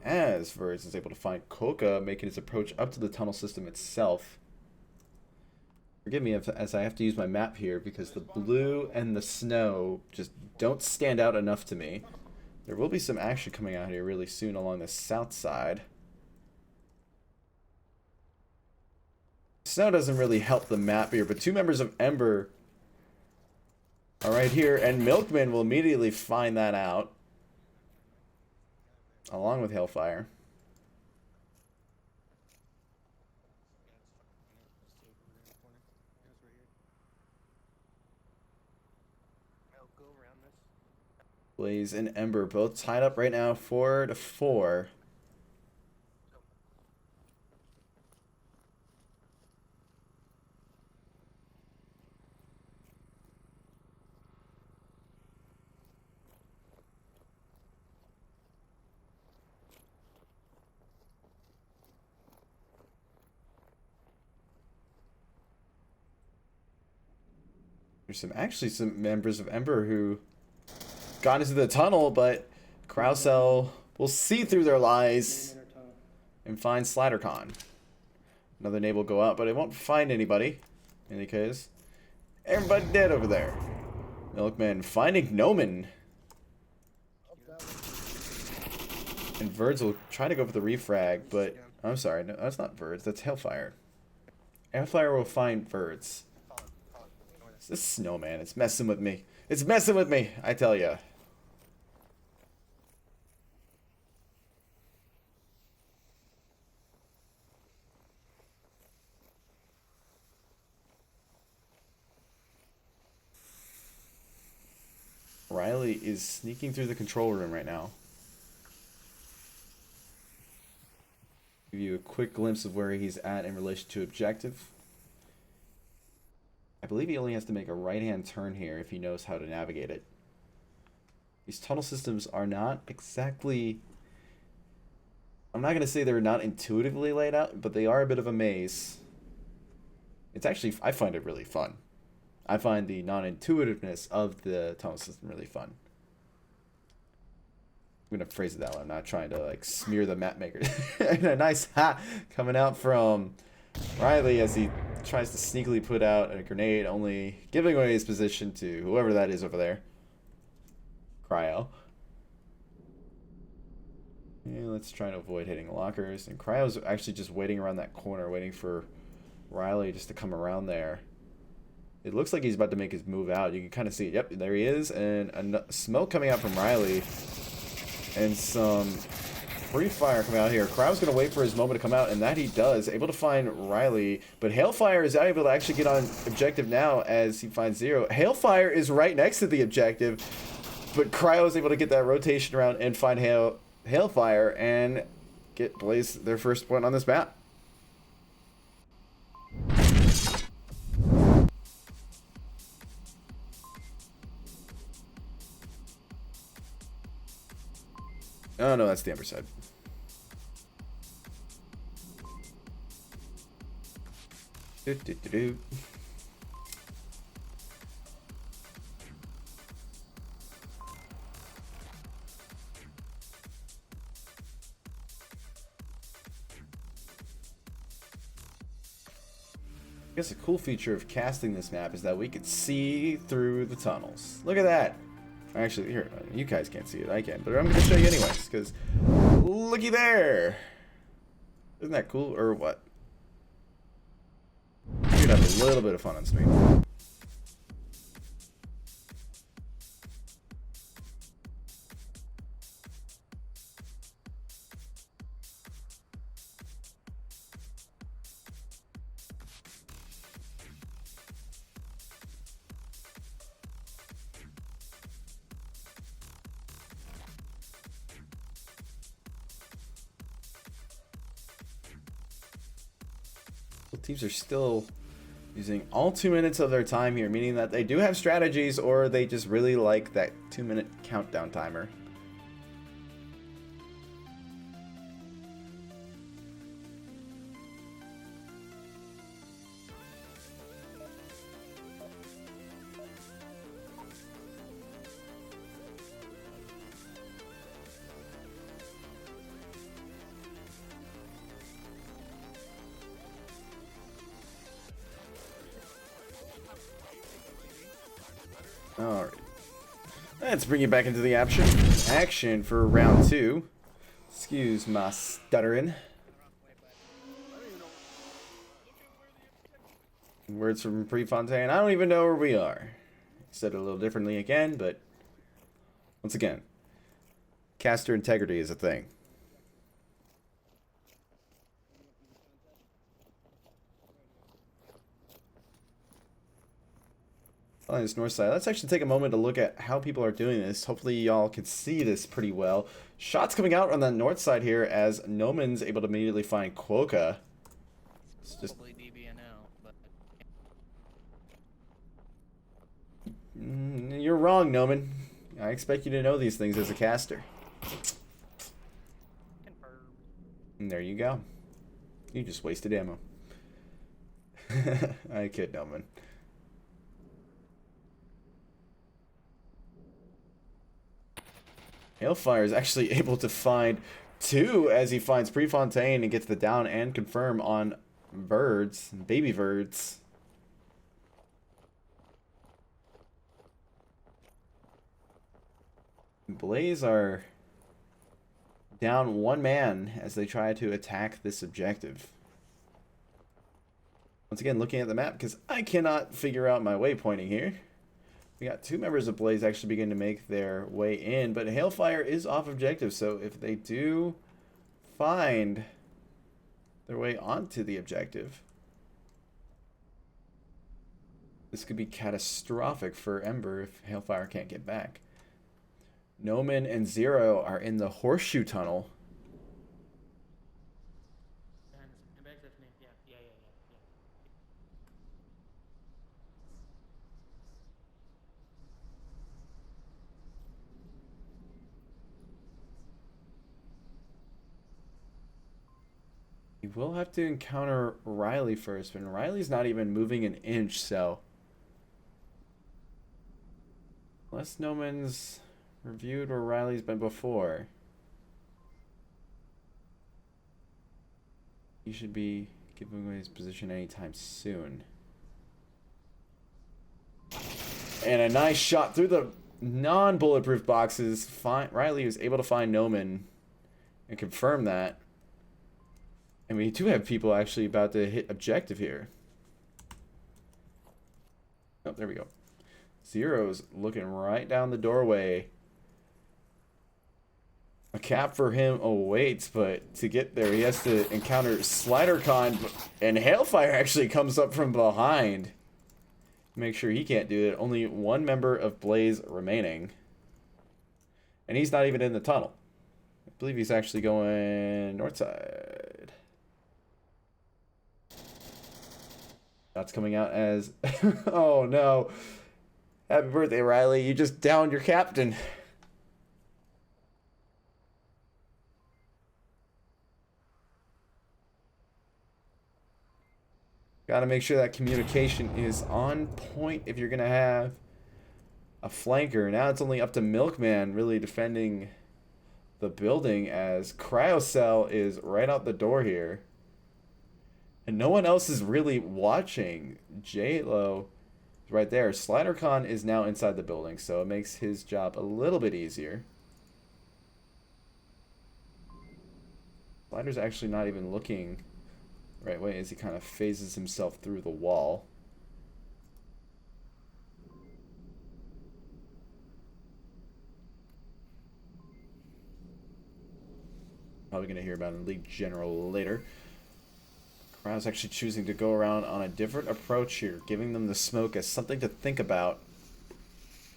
as Verz is able to find Coca making his approach up to the tunnel system itself. Forgive me as I have to use my map here because the blue and the snow just don't stand out enough to me. There will be some action coming out here really soon along the south side. Snow doesn't really help the map here, but 2 members of Ember are right here, and Milkman will immediately find that out, along with Hellfire. Blaze and Ember both tied up right now 4-4. There's actually some members of Ember who got into the tunnel, but Kraussel will see through their lies and find SliderCon. Another nade will go out, but it won't find anybody in any case. Everybody dead over there. Milkman finding Gnomon. And Verds will try to go for the refrag, but I'm sorry, no, that's not Verds, that's Hailfire. Hailfire will find Verds. This snowman, it's messing with me. It's messing with me, I tell ya. Riley is sneaking through the control room right now. Give you a quick glimpse of where he's at in relation to objective. I believe he only has to make a right-hand turn here if he knows how to navigate it. These tunnel systems are not exactly... I'm not going to say they're not intuitively laid out, but they are a bit of a maze. It's actually... I find it really fun. I find the non-intuitiveness of the tunnel system really fun. I'm going to phrase it that way. I'm not trying to, like, smear the map maker. And a nice hat coming out from Riley as he tries to sneakily put out a grenade, only giving away his position to whoever that is over there. Cryo. Yeah, let's try to avoid hitting lockers. And Cryo's actually just waiting around that corner, waiting for Riley just to come around there. It looks like he's about to make his move out. You can kind of see it. Yep, there he is. And smoke coming out from Riley. And some free fire coming out here. Cryo's going to wait for his moment to come out, and that he does. Able to find Riley. But Hailfire is able to actually get on objective now as he finds Zero. Hailfire is right next to the objective. But Cryo is able to get that rotation around and find Hailfire and get Blaze their first point on this map. Oh no, that's the Ember side. Do. I guess a cool feature of casting this map is that we could see through the tunnels. Look at that. Actually, here, you guys can't see it. I can, but I'm going to show you anyways, because looky there. Isn't that cool, or what? We could have a little bit of fun on stream. Teams are still using all 2 minutes of their time here, meaning that they do have strategies or they just really like that 2-minute countdown timer. Alright. Let's bring you back into the action. Action for round 2. Excuse my stuttering. Words from Prefontaine. I don't even know where we are. Said it a little differently again, but once again, caster integrity is a thing. On this north side, let's actually take a moment to look at how people are doing this. Hopefully y'all can see this pretty well. Shots coming out on the north side here as Noman's able to immediately find Quokka. It's just you're wrong, Noman. I expect you to know these things as a caster. And there you go. You just wasted ammo. I kid, Noman. Hailfire is actually able to find 2 as he finds Prefontaine and gets the down and confirm on Birds, baby Birds. Blaze are down one man as they try to attack this objective. Once again, looking at the map, because I cannot figure out my waypointing here. We got 2 members of Blaze actually begin to make their way in, but Hailfire is off objective, so if they do find their way onto the objective, this could be catastrophic for Ember if Hailfire can't get back. Noman and Zero are in the horseshoe tunnel. You will have to encounter Riley first, but Riley's not even moving an inch, so unless Noman's reviewed where Riley's been before, he should be giving away his position anytime soon. And a nice shot through the non-bulletproof boxes. Riley was able to find Noman and confirm that. And we do have people actually about to hit objective here. Oh, there we go. Zero's looking right down the doorway. A cap for him awaits, but to get there, he has to encounter SliderCon, and Hailfire actually comes up from behind. Make sure he can't do it. Only 1 member of Blaze remaining. And he's not even in the tunnel. I believe he's actually going north side. That's coming out as... oh, no. Happy birthday, Riley. You just downed your captain. Gotta make sure that communication is on point if you're gonna have a flanker. Now it's only up to Milkman really defending the building as Cryocell is right out the door here. And no one else is really watching. J-Lo is right there. SliderCon is now inside the building, so it makes his job a little bit easier. Slider's actually not even looking right way as he kind of phases himself through the wall. Probably going to hear about it in League General later. Crowd's actually choosing to go around on a different approach here, giving them the smoke as something to think about.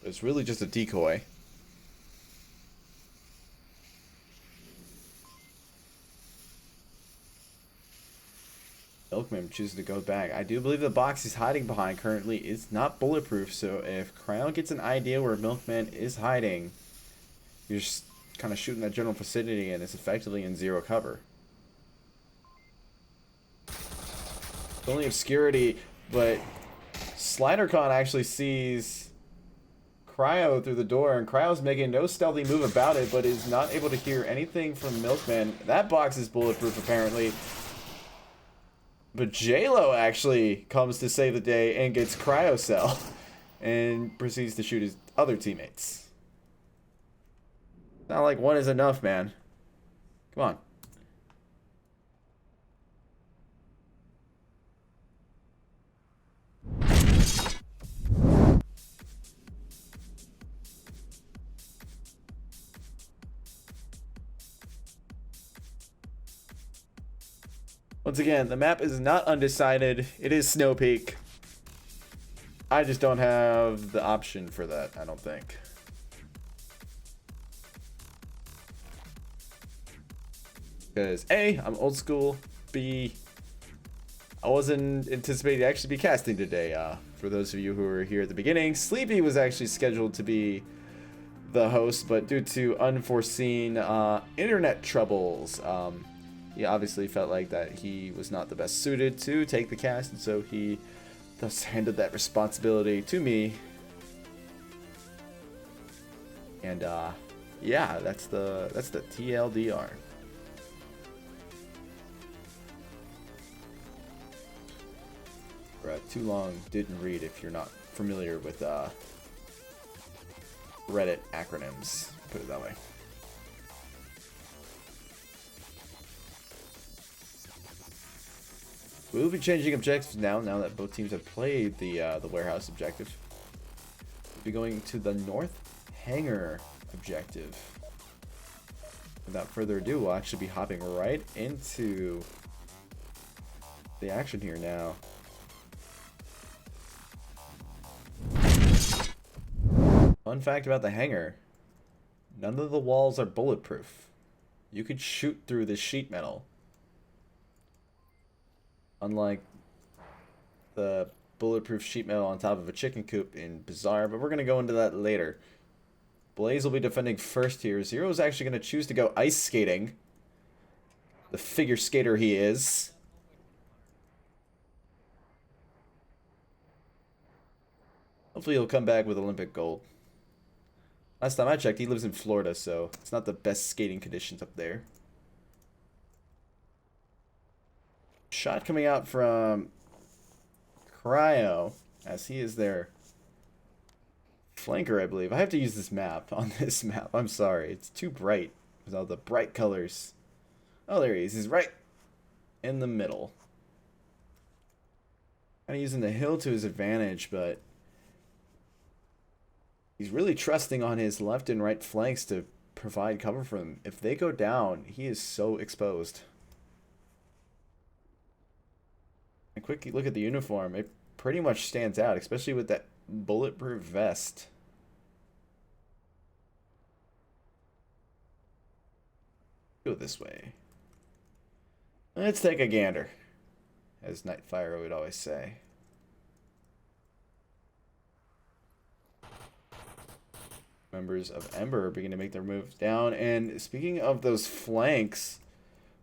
It's really just a decoy. Milkman chooses to go back. I do believe the box he's hiding behind currently is not bulletproof, so if Cryo gets an idea where Milkman is hiding, you're just kind of shooting that general vicinity and it's effectively in zero cover. It's only obscurity, but SliderCon actually sees Cryo through the door, and Cryo's making no stealthy move about it, but is not able to hear anything from Milkman. That box is bulletproof, apparently. But J-Lo actually comes to save the day and gets Cryocell and proceeds to shoot his other teammates. Not like one is enough, man. Come on. Once again, the map is not undecided. It is Snow Peak. I just don't have the option for that, I don't think. Because A, I'm old school. B, I wasn't anticipating to actually be casting today. For those of you who were here at the beginning, Sleepy was actually scheduled to be the host, but due to unforeseen internet troubles, he obviously felt like that he was not the best suited to take the cast, and so he thus handed that responsibility to me. And yeah, that's the TLDR. Too long didn't read if you're not familiar with Reddit acronyms, put it that way. We'll be changing objectives now that both teams have played the warehouse objective. We'll be going to the North Hangar objective. Without further ado, we'll actually be hopping right into the action here now. Fun fact about the hangar. None of the walls are bulletproof. You could shoot through the sheet metal. Unlike the bulletproof sheet metal on top of a chicken coop in Bizarre, but we're going to go into that later. Blaze will be defending first here. Zero is actually going to choose to go ice skating. The figure skater he is. Hopefully he'll come back with Olympic gold. Last time I checked, he lives in Florida, so it's not the best skating conditions up there. Shot coming out from Cryo, as he is their flanker, I believe. I have to use this map on this map. I'm sorry. It's too bright with all the bright colors. Oh, there he is. He's right in the middle. Kind of using the hill to his advantage, but he's really trusting on his left and right flanks to provide cover for him. If they go down, he is so exposed. A quick look at the uniform. It pretty much stands out, especially with that bulletproof vest. Go this way. Let's take a gander, as Nightfire would always say. Members of Ember are beginning to make their moves down. And speaking of those flanks,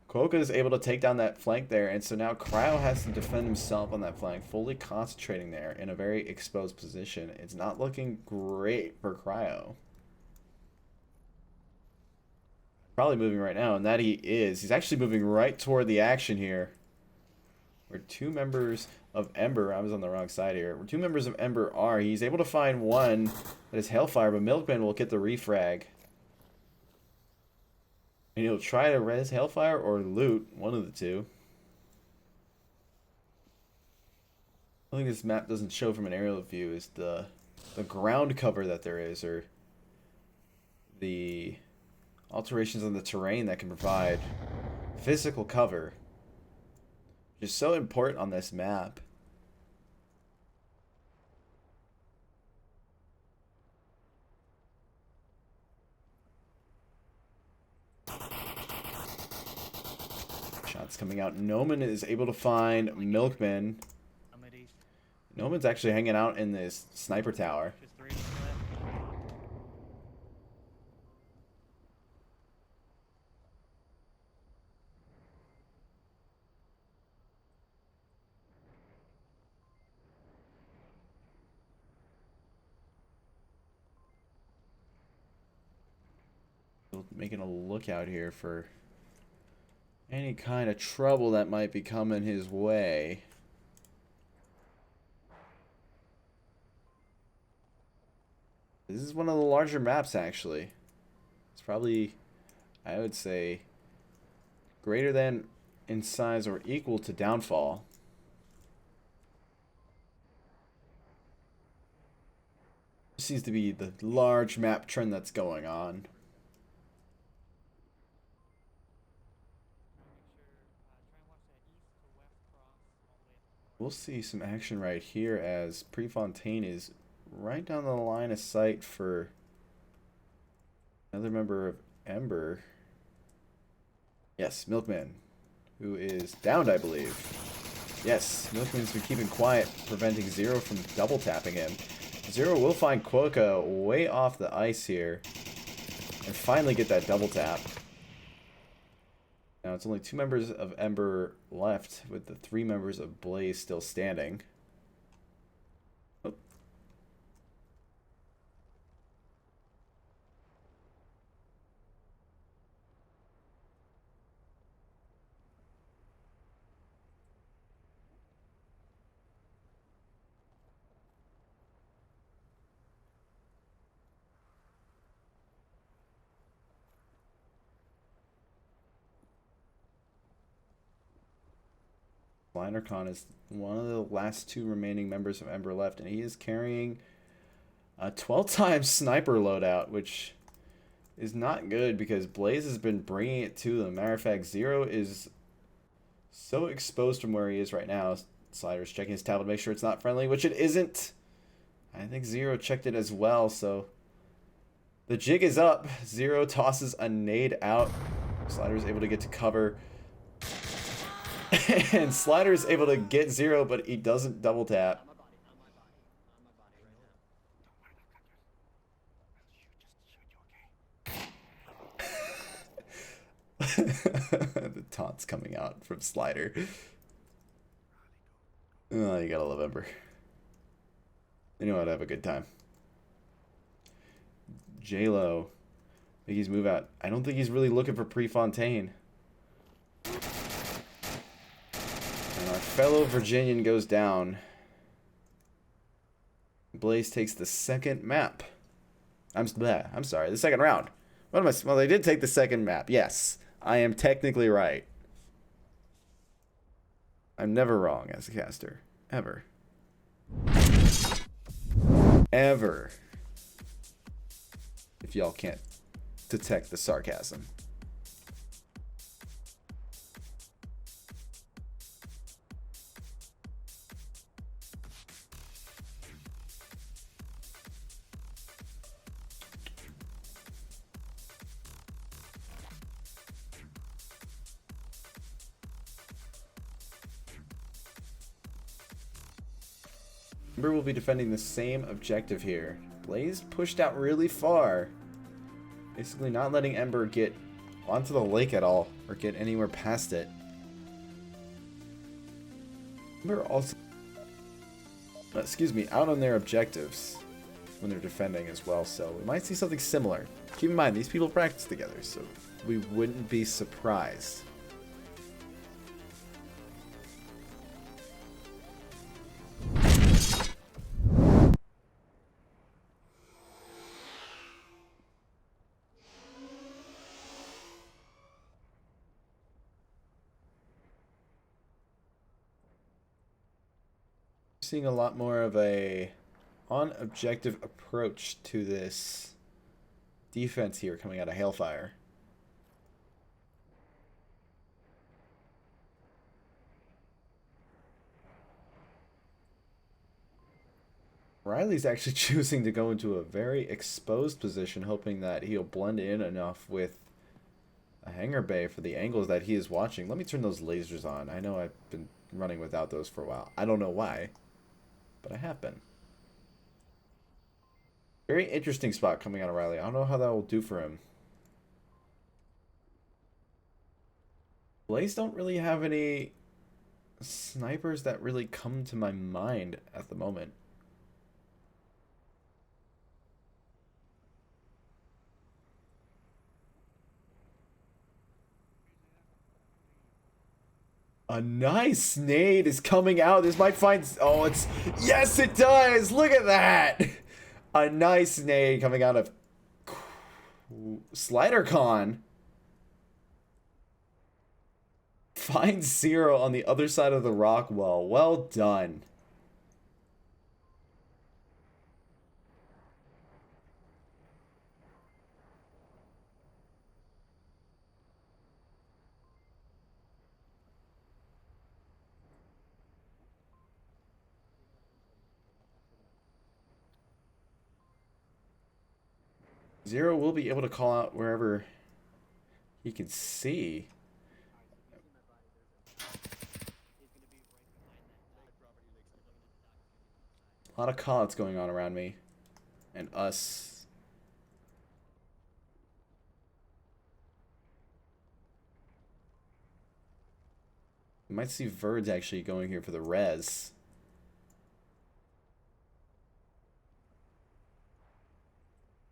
Quokka is able to take down that flank there. And so now Cryo has to defend himself on that flank, fully concentrating there in a very exposed position. It's not looking great for Cryo. Probably moving right now, and that he is. He's actually moving right toward the action here. Where two members of Ember, I was on the wrong side here. Where two members of Ember are. He's able to find one that is Hellfire, but Milkman will get the refrag. And he'll try to res Hellfire or loot, one of the two. I think this map doesn't show from an aerial view is the ground cover that there is, or the alterations on the terrain that can provide physical cover. Which is so important on this map. Shots coming out. Noman is able to find Milkman. Noman's actually hanging out in this sniper tower. Making a lookout here for any kind of trouble that might be coming his way. This is one of the larger maps, actually. It's probably, I would say, greater than in size or equal to Downfall. This seems to be the large map trend that's going on. We'll see some action right here as Prefontaine is right down the line of sight for another member of Ember. Yes, Milkman, who is downed, I believe. Yes, Milkman's been keeping quiet, preventing Zero from double tapping him. Zero will find Quokka way off the ice here and finally get that double tap. Now it's only two members of Ember left, with the three members of Blaze still standing. Oh. LinerCon is one of the last two remaining members of Ember left, and he is carrying a 12 times sniper loadout, which is not good because Blaze has been bringing it to them. Matter of fact, Zero is so exposed from where he is right now. Slider's checking his tablet to make sure it's not friendly, which it isn't. I think Zero checked it as well, so the jig is up. Zero tosses a nade out. Slider's able to get to cover. And Slider's able to get Zero, but he doesn't double tap. The taunts coming out from Slider. Oh, you gotta love Ember. You know how to have a good time. J-Lo. Mickey's move out. I don't think he's really looking for Prefontaine. And our fellow Virginian goes down. Blaze takes the second map. I'm sorry, the second round. What am I? Well, they did take the second map. Yes, I am technically right. I'm never wrong as a caster. Ever. Ever. If y'all can't detect the sarcasm. Ember will be defending the same objective here. Blaze pushed out really far. Basically not letting Ember get onto the lake at all or get anywhere past it. Ember also, out on their objectives when they're defending as well, so we might see something similar. Keep in mind, these people practice together, so we wouldn't be surprised. Seeing a lot more of a on objective approach to this defense here coming out of Hailfire. Riley's actually choosing to go into a very exposed position, hoping that he'll blend in enough with a hangar bay for the angles that he is watching. Let me turn those lasers on. I know I've been running without those for a while. I don't know why, but I have been. Very interesting spot coming out of Riley. I don't know how that will do for him. Blaze don't really have any snipers that really come to my mind at the moment. A nice nade is coming out. This might find... Oh, it's... Yes, it does! Look at that! A nice nade coming out of... SliderCon. Finds Zero on the other side of the rock wall. Well done. Zero will be able to call out wherever he can see. A lot of call-outs going on around me. And us. You might see Verds actually going here for the res.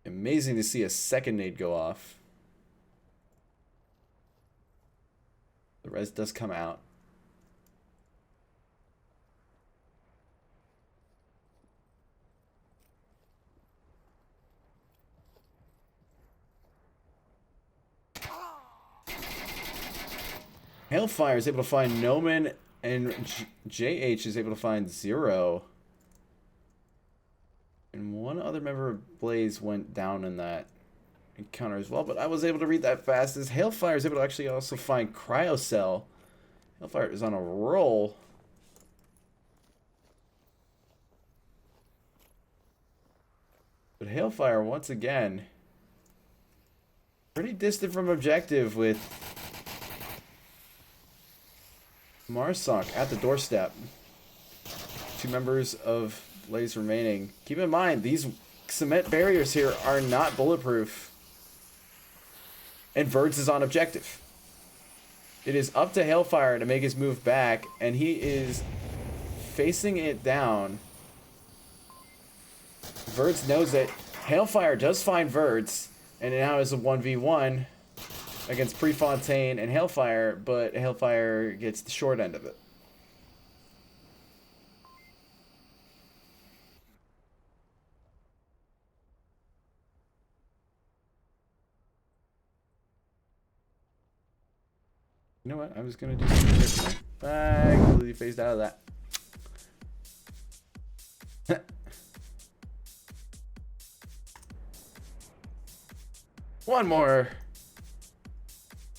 Amazing to see a second nade go off. The res does come out. Hailfire is able to find Noman And JH is able to find 0. And one other member of Blaze went down in that encounter as well, but I was able to read that fast as Hailfire is able to actually also find Cryocell. Hailfire is on a roll. But Hailfire, once again, pretty distant from objective with Marsoc at the doorstep. 2 members of Blaze remaining. Keep in mind, these cement barriers here are not bulletproof. And Verds is on objective. It is up to Hailfire to make his move back, and he is facing it down. Verds knows it. Hailfire does find Verds, and it now is a 1v1 against Prefontaine and Hailfire, but Hailfire gets the short end of it. You know what? I was gonna do something different. I completely phased out of that. One more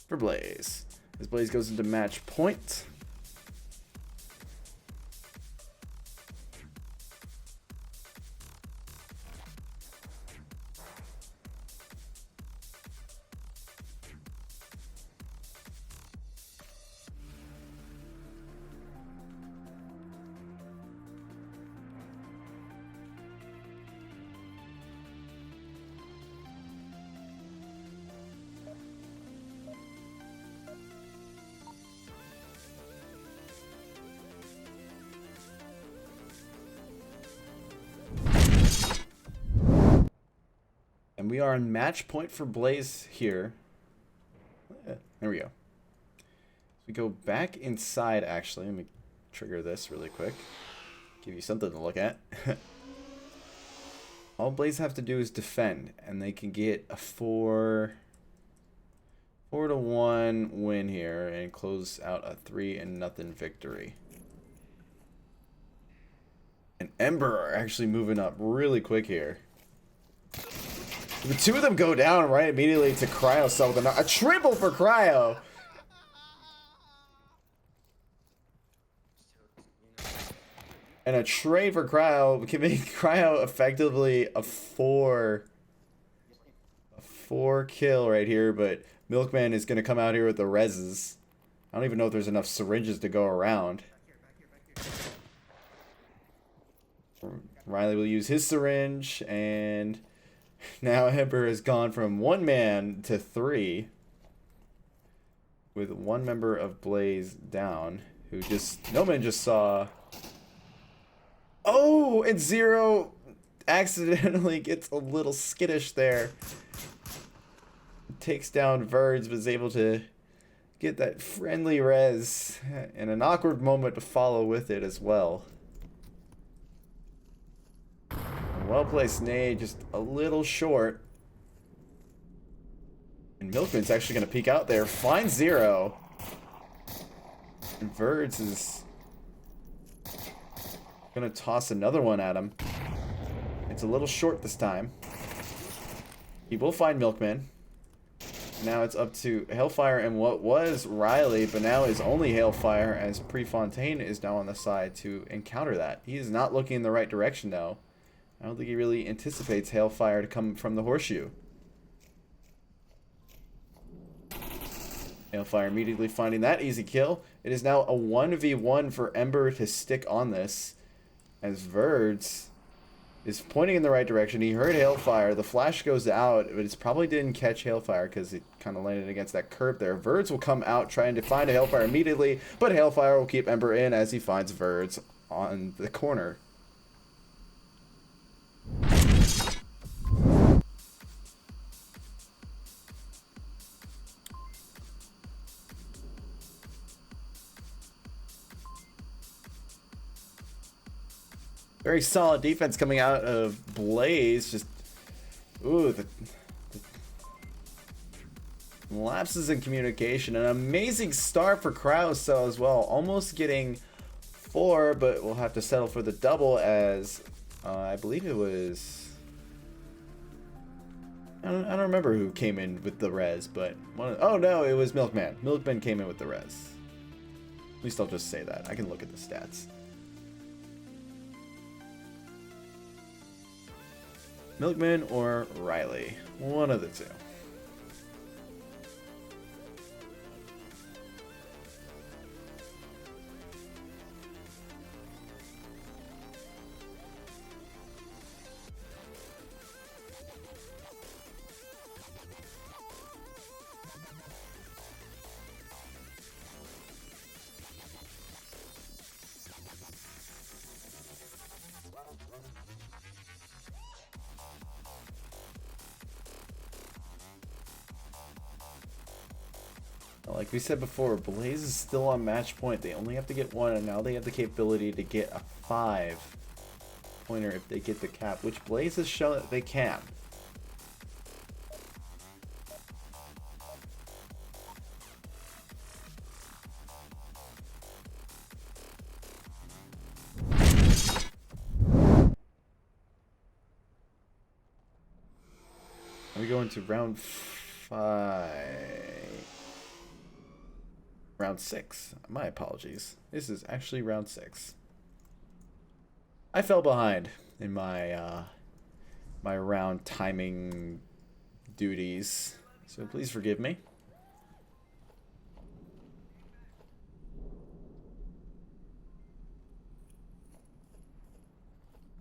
for Blaze. As Blaze goes into match point. And we are on match point for Blaze here. There we go. We go back inside, actually. Let me trigger this really quick. Give you something to look at. All Blaze have to do is defend, and they can get a 4-1 win here and close out a 3-0 victory. And Ember are actually moving up really quick here. The 2 of them go down right immediately to Cryocell with a triple for Cryo. And a trade for Cryo can make Cryo effectively a 4 kill right here, but Milkman is going to come out here with the reses. I don't even know if there's enough syringes to go around. Riley will use his syringe, and now Ember has gone from 1 man to 3, with 1 member of Blaze down, who just, no man just saw. Oh, and 0 accidentally gets a little skittish there. Takes down Verds, but is able to get that friendly res, and an awkward moment to follow with it as well. Well-placed nade, just a little short. And Milkman's actually going to peek out there. Finds 0. And Verds is going to toss another one at him. It's a little short this time. He will find Milkman. Now it's up to Hailfire and what was Riley, but now is only Hailfire, as Prefontaine is now on the side to encounter that. He is not looking in the right direction now. I don't think he really anticipates Hailfire to come from the horseshoe. Hailfire immediately finding that easy kill. It is now a 1v1 for Ember to stick on this, as Verds is pointing in the right direction. He heard Hailfire. The flash goes out, but it probably didn't catch Hailfire because it kind of landed against that curb there. Verds will come out trying to find a Hailfire immediately, but Hailfire will keep Ember in as he finds Verds on the corner. Very solid defense coming out of Blaze. Just, ooh, Lapses in communication. An amazing start for Cryocell as well. Almost getting 4, but we'll have to settle for the double as I believe it was... I don't remember who came in with the res, but... oh no, it was Milkman. Milkman came in with the res. At least I'll just say that. I can look at the stats. Milkman or Riley. One of the two. Like we said before, Blaze is still on match point. They only have to get 1, and now they have the capability to get a 5-pointer if they get the cap, which Blaze has shown that they can. We go into round 5. Round 6. My apologies. This is actually round 6. I fell behind in my my round timing duties, so please forgive me.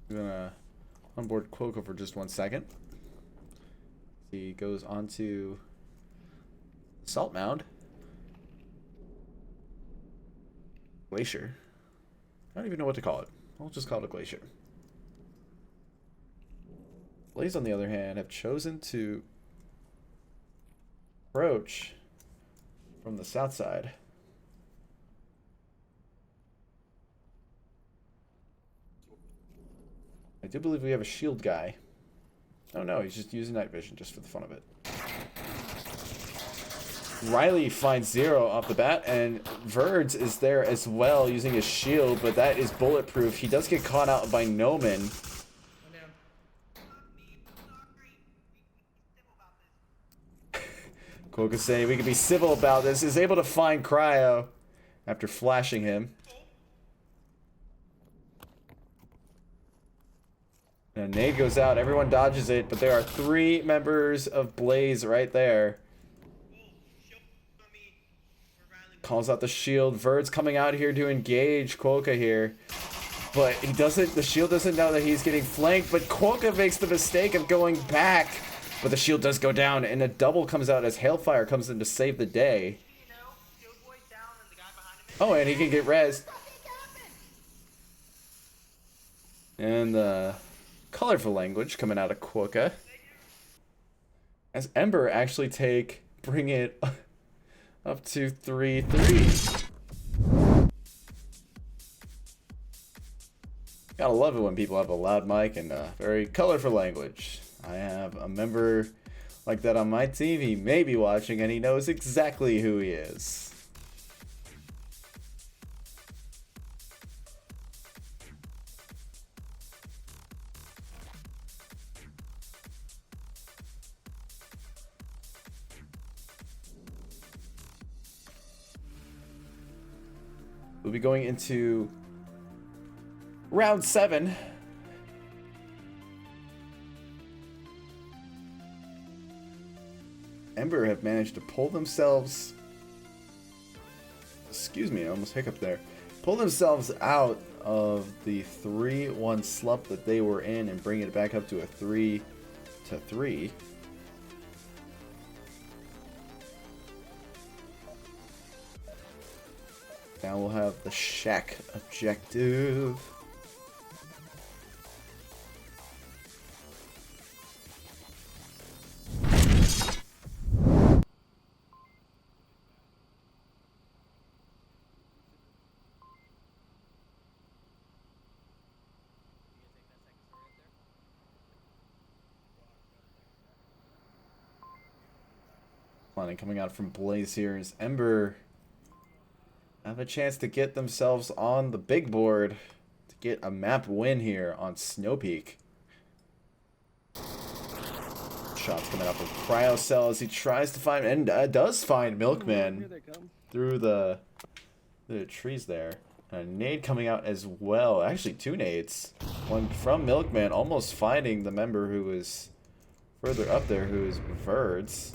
I'm gonna onboard Quoko for just 1 second. He goes onto Salt Mound. Glacier. I don't even know what to call it. I'll just call it a glacier. Blaze, on the other hand, have chosen to approach from the south side. I do believe we have a shield guy. Oh no, he's just using night vision just for the fun of it. Riley finds 0 off the bat, and Verds is there as well using his shield, but that is bulletproof. He does get caught out by Noman. Quokka saying we can be civil about this, is able to find Cryo after flashing him. And a nade goes out, everyone dodges it, but there are 3 members of Blaze right there. Calls out the shield. Verd's coming out here to engage Quokka here. But he doesn't, the shield doesn't know that he's getting flanked, but Quokka makes the mistake of going back. But the shield does go down, and a double comes out as Hailfire comes in to save the day. Oh, and he can get rezzed. And the colorful language coming out of Quokka. As Ember actually bring it up to 3-3. Gotta love it when people have a loud mic and very colorful language. I have a member like that on my team. He may be watching and he knows exactly who he is. We'll be going into round 7. Ember have managed to pull themselves... Excuse me, I almost hiccuped there. Pull themselves out of the 3-1 slump that they were in and bring it back up to a 3-3. Now we'll have the shack objective. Planning coming out from Blaze here is Ember. Have a chance to get themselves on the big board to get a map win here on Snow Peak. Shots coming up with Cryo Cell as he tries to find and does find Milkman through the trees there. A nade coming out as well. Actually, 2 nades. One from Milkman, almost finding the member who was further up there, who is Verds.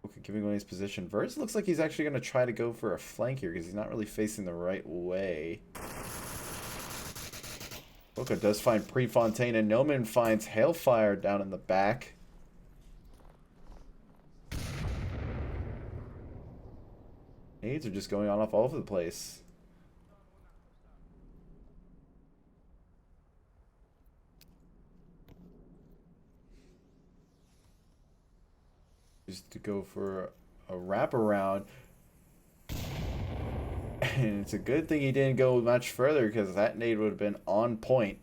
Okay, giving away his position. Verds looks like he's actually going to try to go for a flank here because he's not really facing the right way. Boca does find Prefontaine, and Noman finds Hailfire down in the back. Nades are just going on off all over the place. Just to go for a wraparound. And it's a good thing he didn't go much further because that nade would have been on point.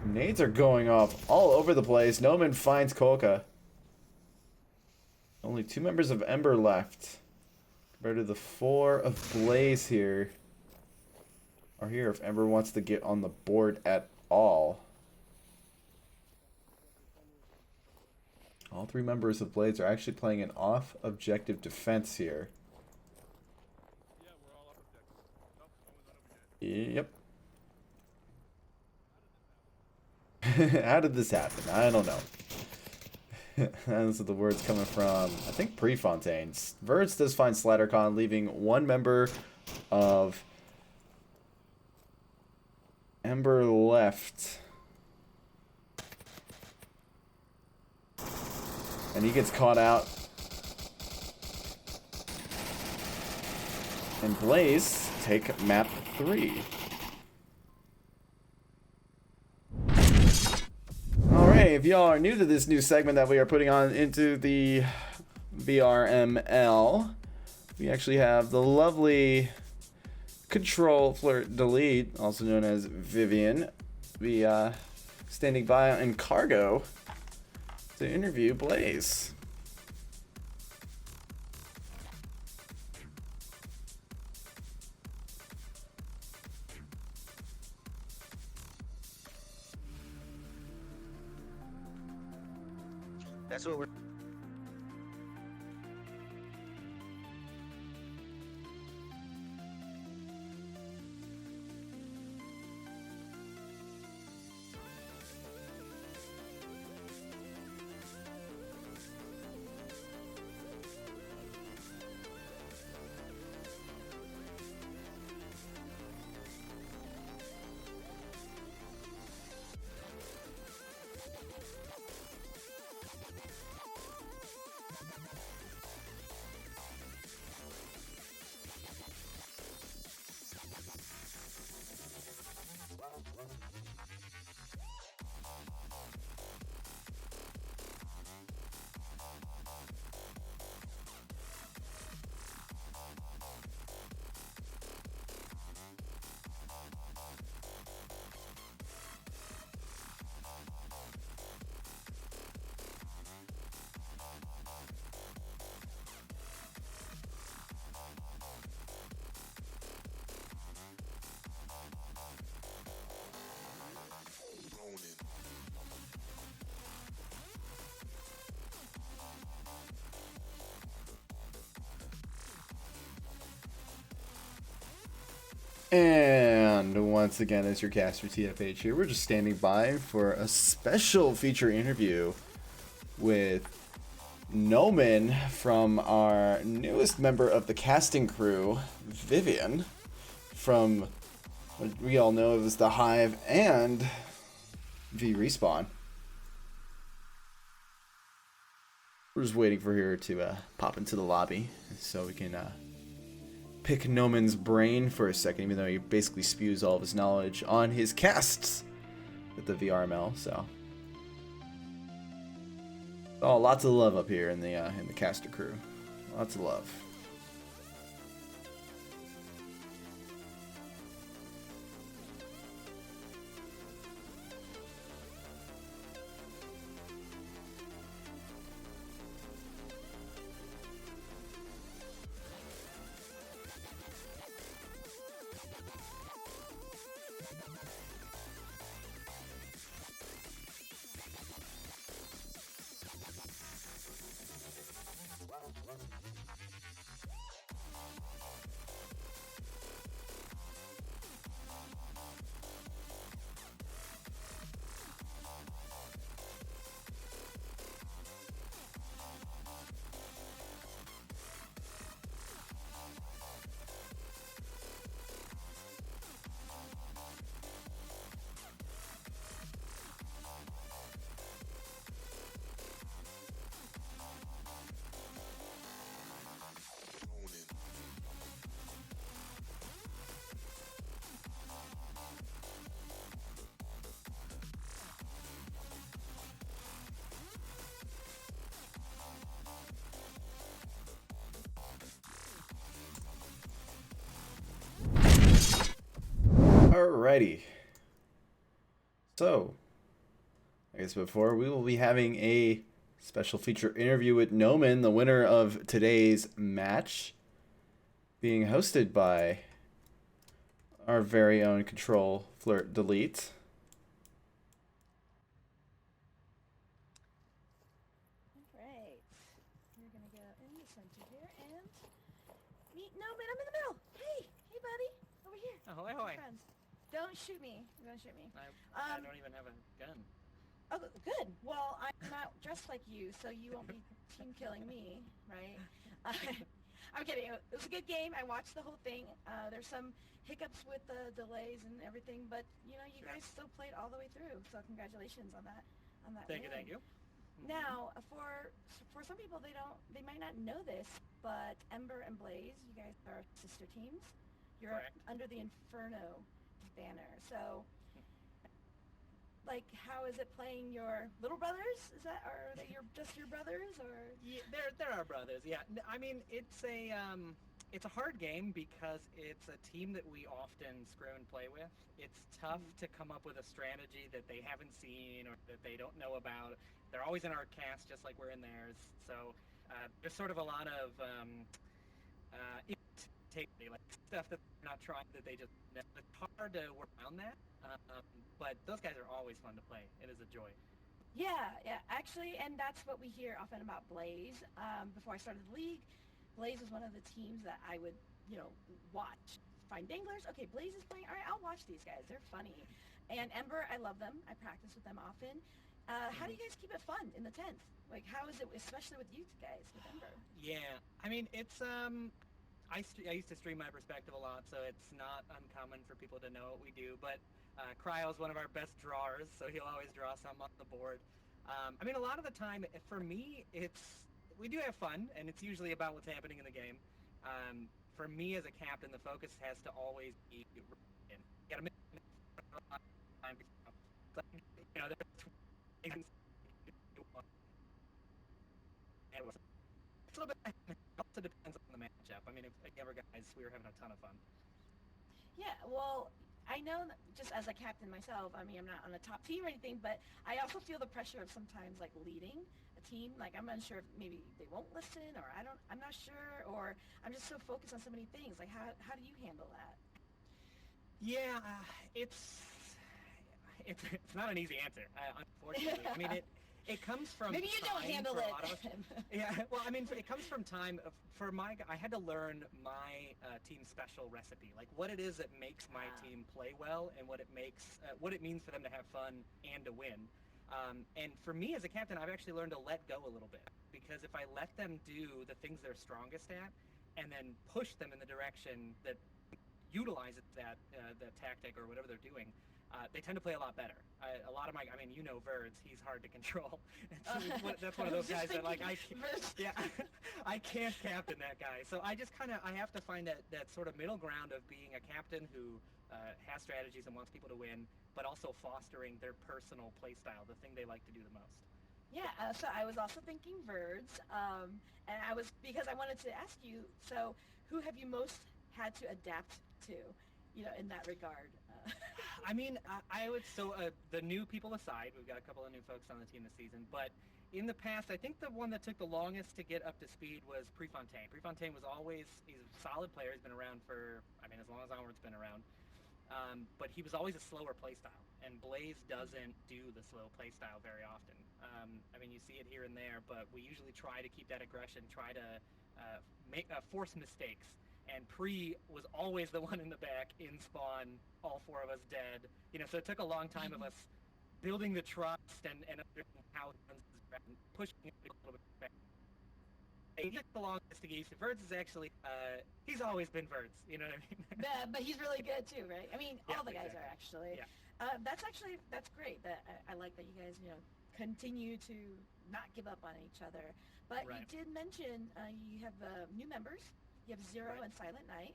Nades are going off all over the place. Noman finds Kolka. Only 2 members of Ember left. Compared to the 4 of Blaze here. Are here if Ember wants to get on the board at all. All 3 members of Blaze are actually playing an off-objective defense here. Yeah, we're all up objective. Nope, no one's Yep. How did this happen? I don't know. Those are the words coming from, I think, Prefontaine. Verds does find SliderCon, leaving 1 member of Ember left. And he gets caught out. And Blaze take map 3. Alright, if y'all are new to this new segment that we are putting on into the VRML, we actually have the lovely Control Flirt Delete, also known as Vivian, be standing by in cargo to interview Blaze. That's what we're. And once again, as your caster TFH here, we're just standing by for a special feature interview with Noman from our newest member of the casting crew, Vivian, from what we all know as the Hive and V Respawn. We're just waiting for her to pop into the lobby so we can pick Noman's brain for a second, even though he basically spews all of his knowledge on his casts with the VRML. So, oh, lots of love up here in the caster crew. Lots of love. Alrighty. So, I guess before we will be having a special feature interview with Noman, the winner of today's match, being hosted by our very own Control Flirt Delete. Alright, we're gonna go in the center here and meet Noman. I'm in the middle. Hey, buddy, over here. Ahoy, ahoy. Friends. Don't shoot me. Don't shoot me. I don't even have a gun. Oh, good. Well, I'm not dressed like you, so you won't be team killing me, right? I'm kidding. It was a good game. I watched the whole thing. There's some hiccups with the delays and everything, but you know, you guys still played all the way through. So congratulations on that. Thank you, win. thank you. Now, for some people, they might not know this, but Ember and Blaze, you guys are sister teams. You're Correct. under the Inferno banner. So, like, how is it playing your little brothers? Are they just your brothers, or? Yeah, they're our brothers. Yeah, I mean it's a hard game because it's a team that we often screw and play with. It's tough to come up with a strategy that they haven't seen or that they don't know about. They're always in our cast just like we're in theirs. So there's sort of a lot of like stuff that they're not trying that they just know. It's hard to work around that. But those guys are always fun to play. It is a joy. Yeah, actually, and that's what we hear often about Blaze. Before I started the league, Blaze was one of the teams that I would, watch. Find danglers. Okay, Blaze is playing. All right, I'll watch these guys. They're funny. And Ember, I love them. I practice with them often. How do you guys keep it fun in the 10th? Like, how is it, especially with you guys, with Ember? Yeah, I mean, it's, I used to stream my perspective a lot, so it's not uncommon for people to know what we do, but Cryo is one of our best drawers, so he'll always draw something off the board. I mean, a lot of the time, for me, we do have fun, and it's usually about what's happening in the game. For me as a captain, the focus has to always be in. You gotta make time, there's things it's a little bit, it also depends on the matchup. I mean, if ever guys, we were having a ton of fun. Yeah, well, I know that just as a captain myself, I mean, I'm not on a top team or anything, but I also feel the pressure of sometimes, like, leading a team. Like, I'm unsure if maybe they won't listen, or I'm not sure, or I'm just so focused on so many things. Like, how do you handle that? Yeah, it's not an easy answer, unfortunately. I mean, it comes from Maybe you don't time handle for a it. lot of us. Yeah, well, I mean, it comes from time. I had to learn my team special recipe, like what it is that makes my team play well, and what it means for them to have fun and to win. And for me as a captain, I've actually learned to let go a little bit, because if I let them do the things they're strongest at, and then push them in the direction that utilizes that the tactic or whatever they're doing, they tend to play a lot better. A lot of Verds, he's hard to control. That's one of those guys that, like, I can't captain that guy. So I just I have to find that sort of middle ground of being a captain who has strategies and wants people to win, but also fostering their personal play style, the thing they like to do the most. Yeah, so I was also thinking Verds, and because I wanted to ask you, so who have you most had to adapt to, in that regard? I mean, I would, the new people aside, we've got a couple of new folks on the team this season, but in the past, I think the one that took the longest to get up to speed was Prefontaine. Prefontaine was he's a solid player, he's been around for, as long as Onward's been around, but he was always a slower playstyle, and Blaze doesn't do the slow playstyle very often. You see it here and there, but we usually try to keep that aggression, try to force mistakes. And Pre was always the one in the back, in spawn, all four of us dead. So it took a long time of us building the trust and understanding how it runs and pushing it a little bit back. He took the longest to get used to. Verds is actually, he's always been Verds, you know what I mean? Yeah, but he's really good too, right? I mean, all the guys exactly. are actually. Yeah. That's great. I like that you guys, continue to not give up on each other. But Right. you did mention you have new members. You have Zero Right. and Silent Night.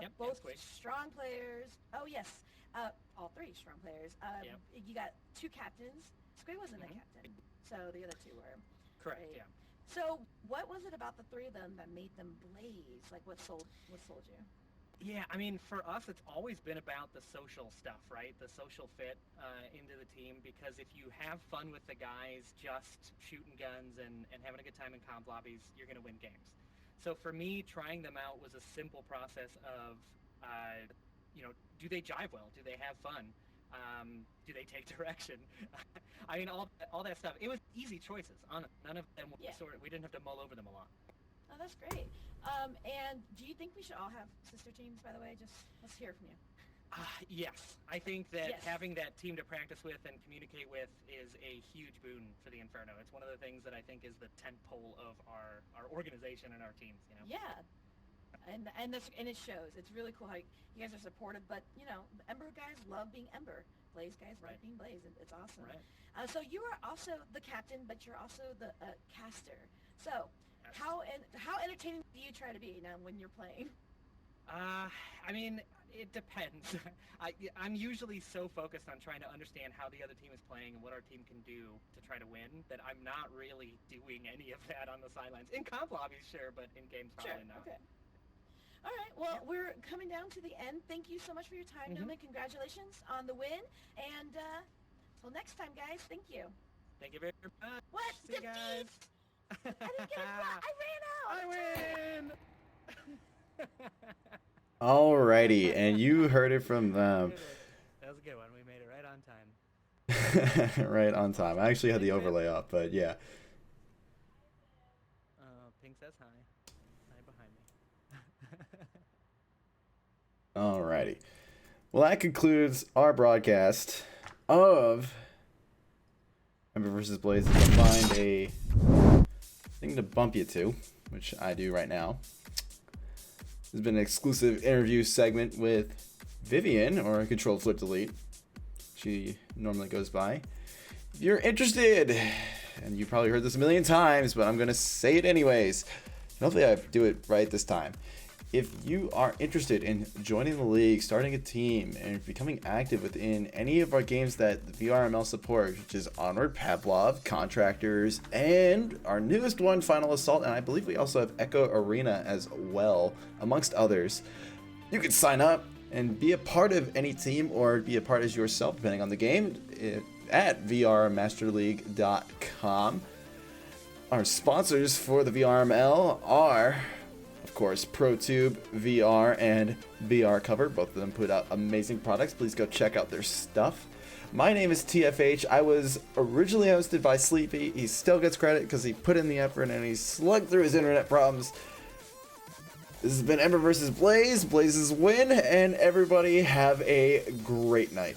Yep, Both and Squig. strong players. Oh, yes. All three strong players. Yep. You got two captains. Squig wasn't a captain, so the other two were. Correct, right? yeah. So what was it about the three of them that made them blaze? Like, what sold you? Yeah, I mean, for us, it's always been about the social stuff, right? The social fit into the team, because if you have fun with the guys just shooting guns and having a good time in comp lobbies, you're going to win games. So for me, trying them out was a simple process of, do they jive well? Do they have fun? Do they take direction? I mean, all that stuff. It was easy choices. None of them were we didn't have to mull over them a lot. Oh, that's great. And do you think we should all have sister teams, by the way? Just let's hear from you. Yes. I think that having that team to practice with and communicate with is a huge boon for the Inferno. It's one of the things that I think is the tent pole of our organization and our teams, you know? Yeah. And it shows. It's really cool how you guys are supportive, but, you know, the Ember guys love being Ember. Blaze guys love being Blaze. It's awesome. Right. So you are also the captain, but you're also the caster. So how entertaining do you try to be now when you're playing? I mean, it depends. I'm usually so focused on trying to understand how the other team is playing and what our team can do to try to win that I'm not really doing any of that on the sidelines. In comp lobbies, sure, but in games probably not. Okay. All right. Well, we're coming down to the end. Thank you so much for your time, gentlemen. Congratulations on the win. And till next time, guys. Thank you. Thank you very much. What? See you guys. I didn't get a flag. I ran out. I win. Alrighty, and you heard it from them. That was a good one. We made it right on time. Right on time. I actually had the overlay up, but yeah. Pink says hi. Hi behind me. Alrighty. Well, that concludes our broadcast of Ember vs. Blaze. If I find a thing to bump you to, which I do right now. This has been an exclusive interview segment with Vivian, or Control Flip Delete. She normally goes by. If you're interested, and you probably heard this a million times, but I'm going to say it anyways. And hopefully I do it right this time. If you are interested in joining the league, starting a team, and becoming active within any of our games that the VRML supports, which is Onward, Pavlov, Contractors, and our newest one, Final Assault, and I believe we also have Echo Arena as well, amongst others, you can sign up and be a part of any team or be a part as yourself, depending on the game, at vrmasterleague.com. Our sponsors for the VRML are, of course, ProTube, VR, and VR Cover. Both of them put out amazing products. Please go check out their stuff. My name is TFH. I was originally hosted by Sleepy. He still gets credit because he put in the effort and he slugged through his internet problems. This has been Ember vs. Blaze. Blaze's win, and everybody have a great night.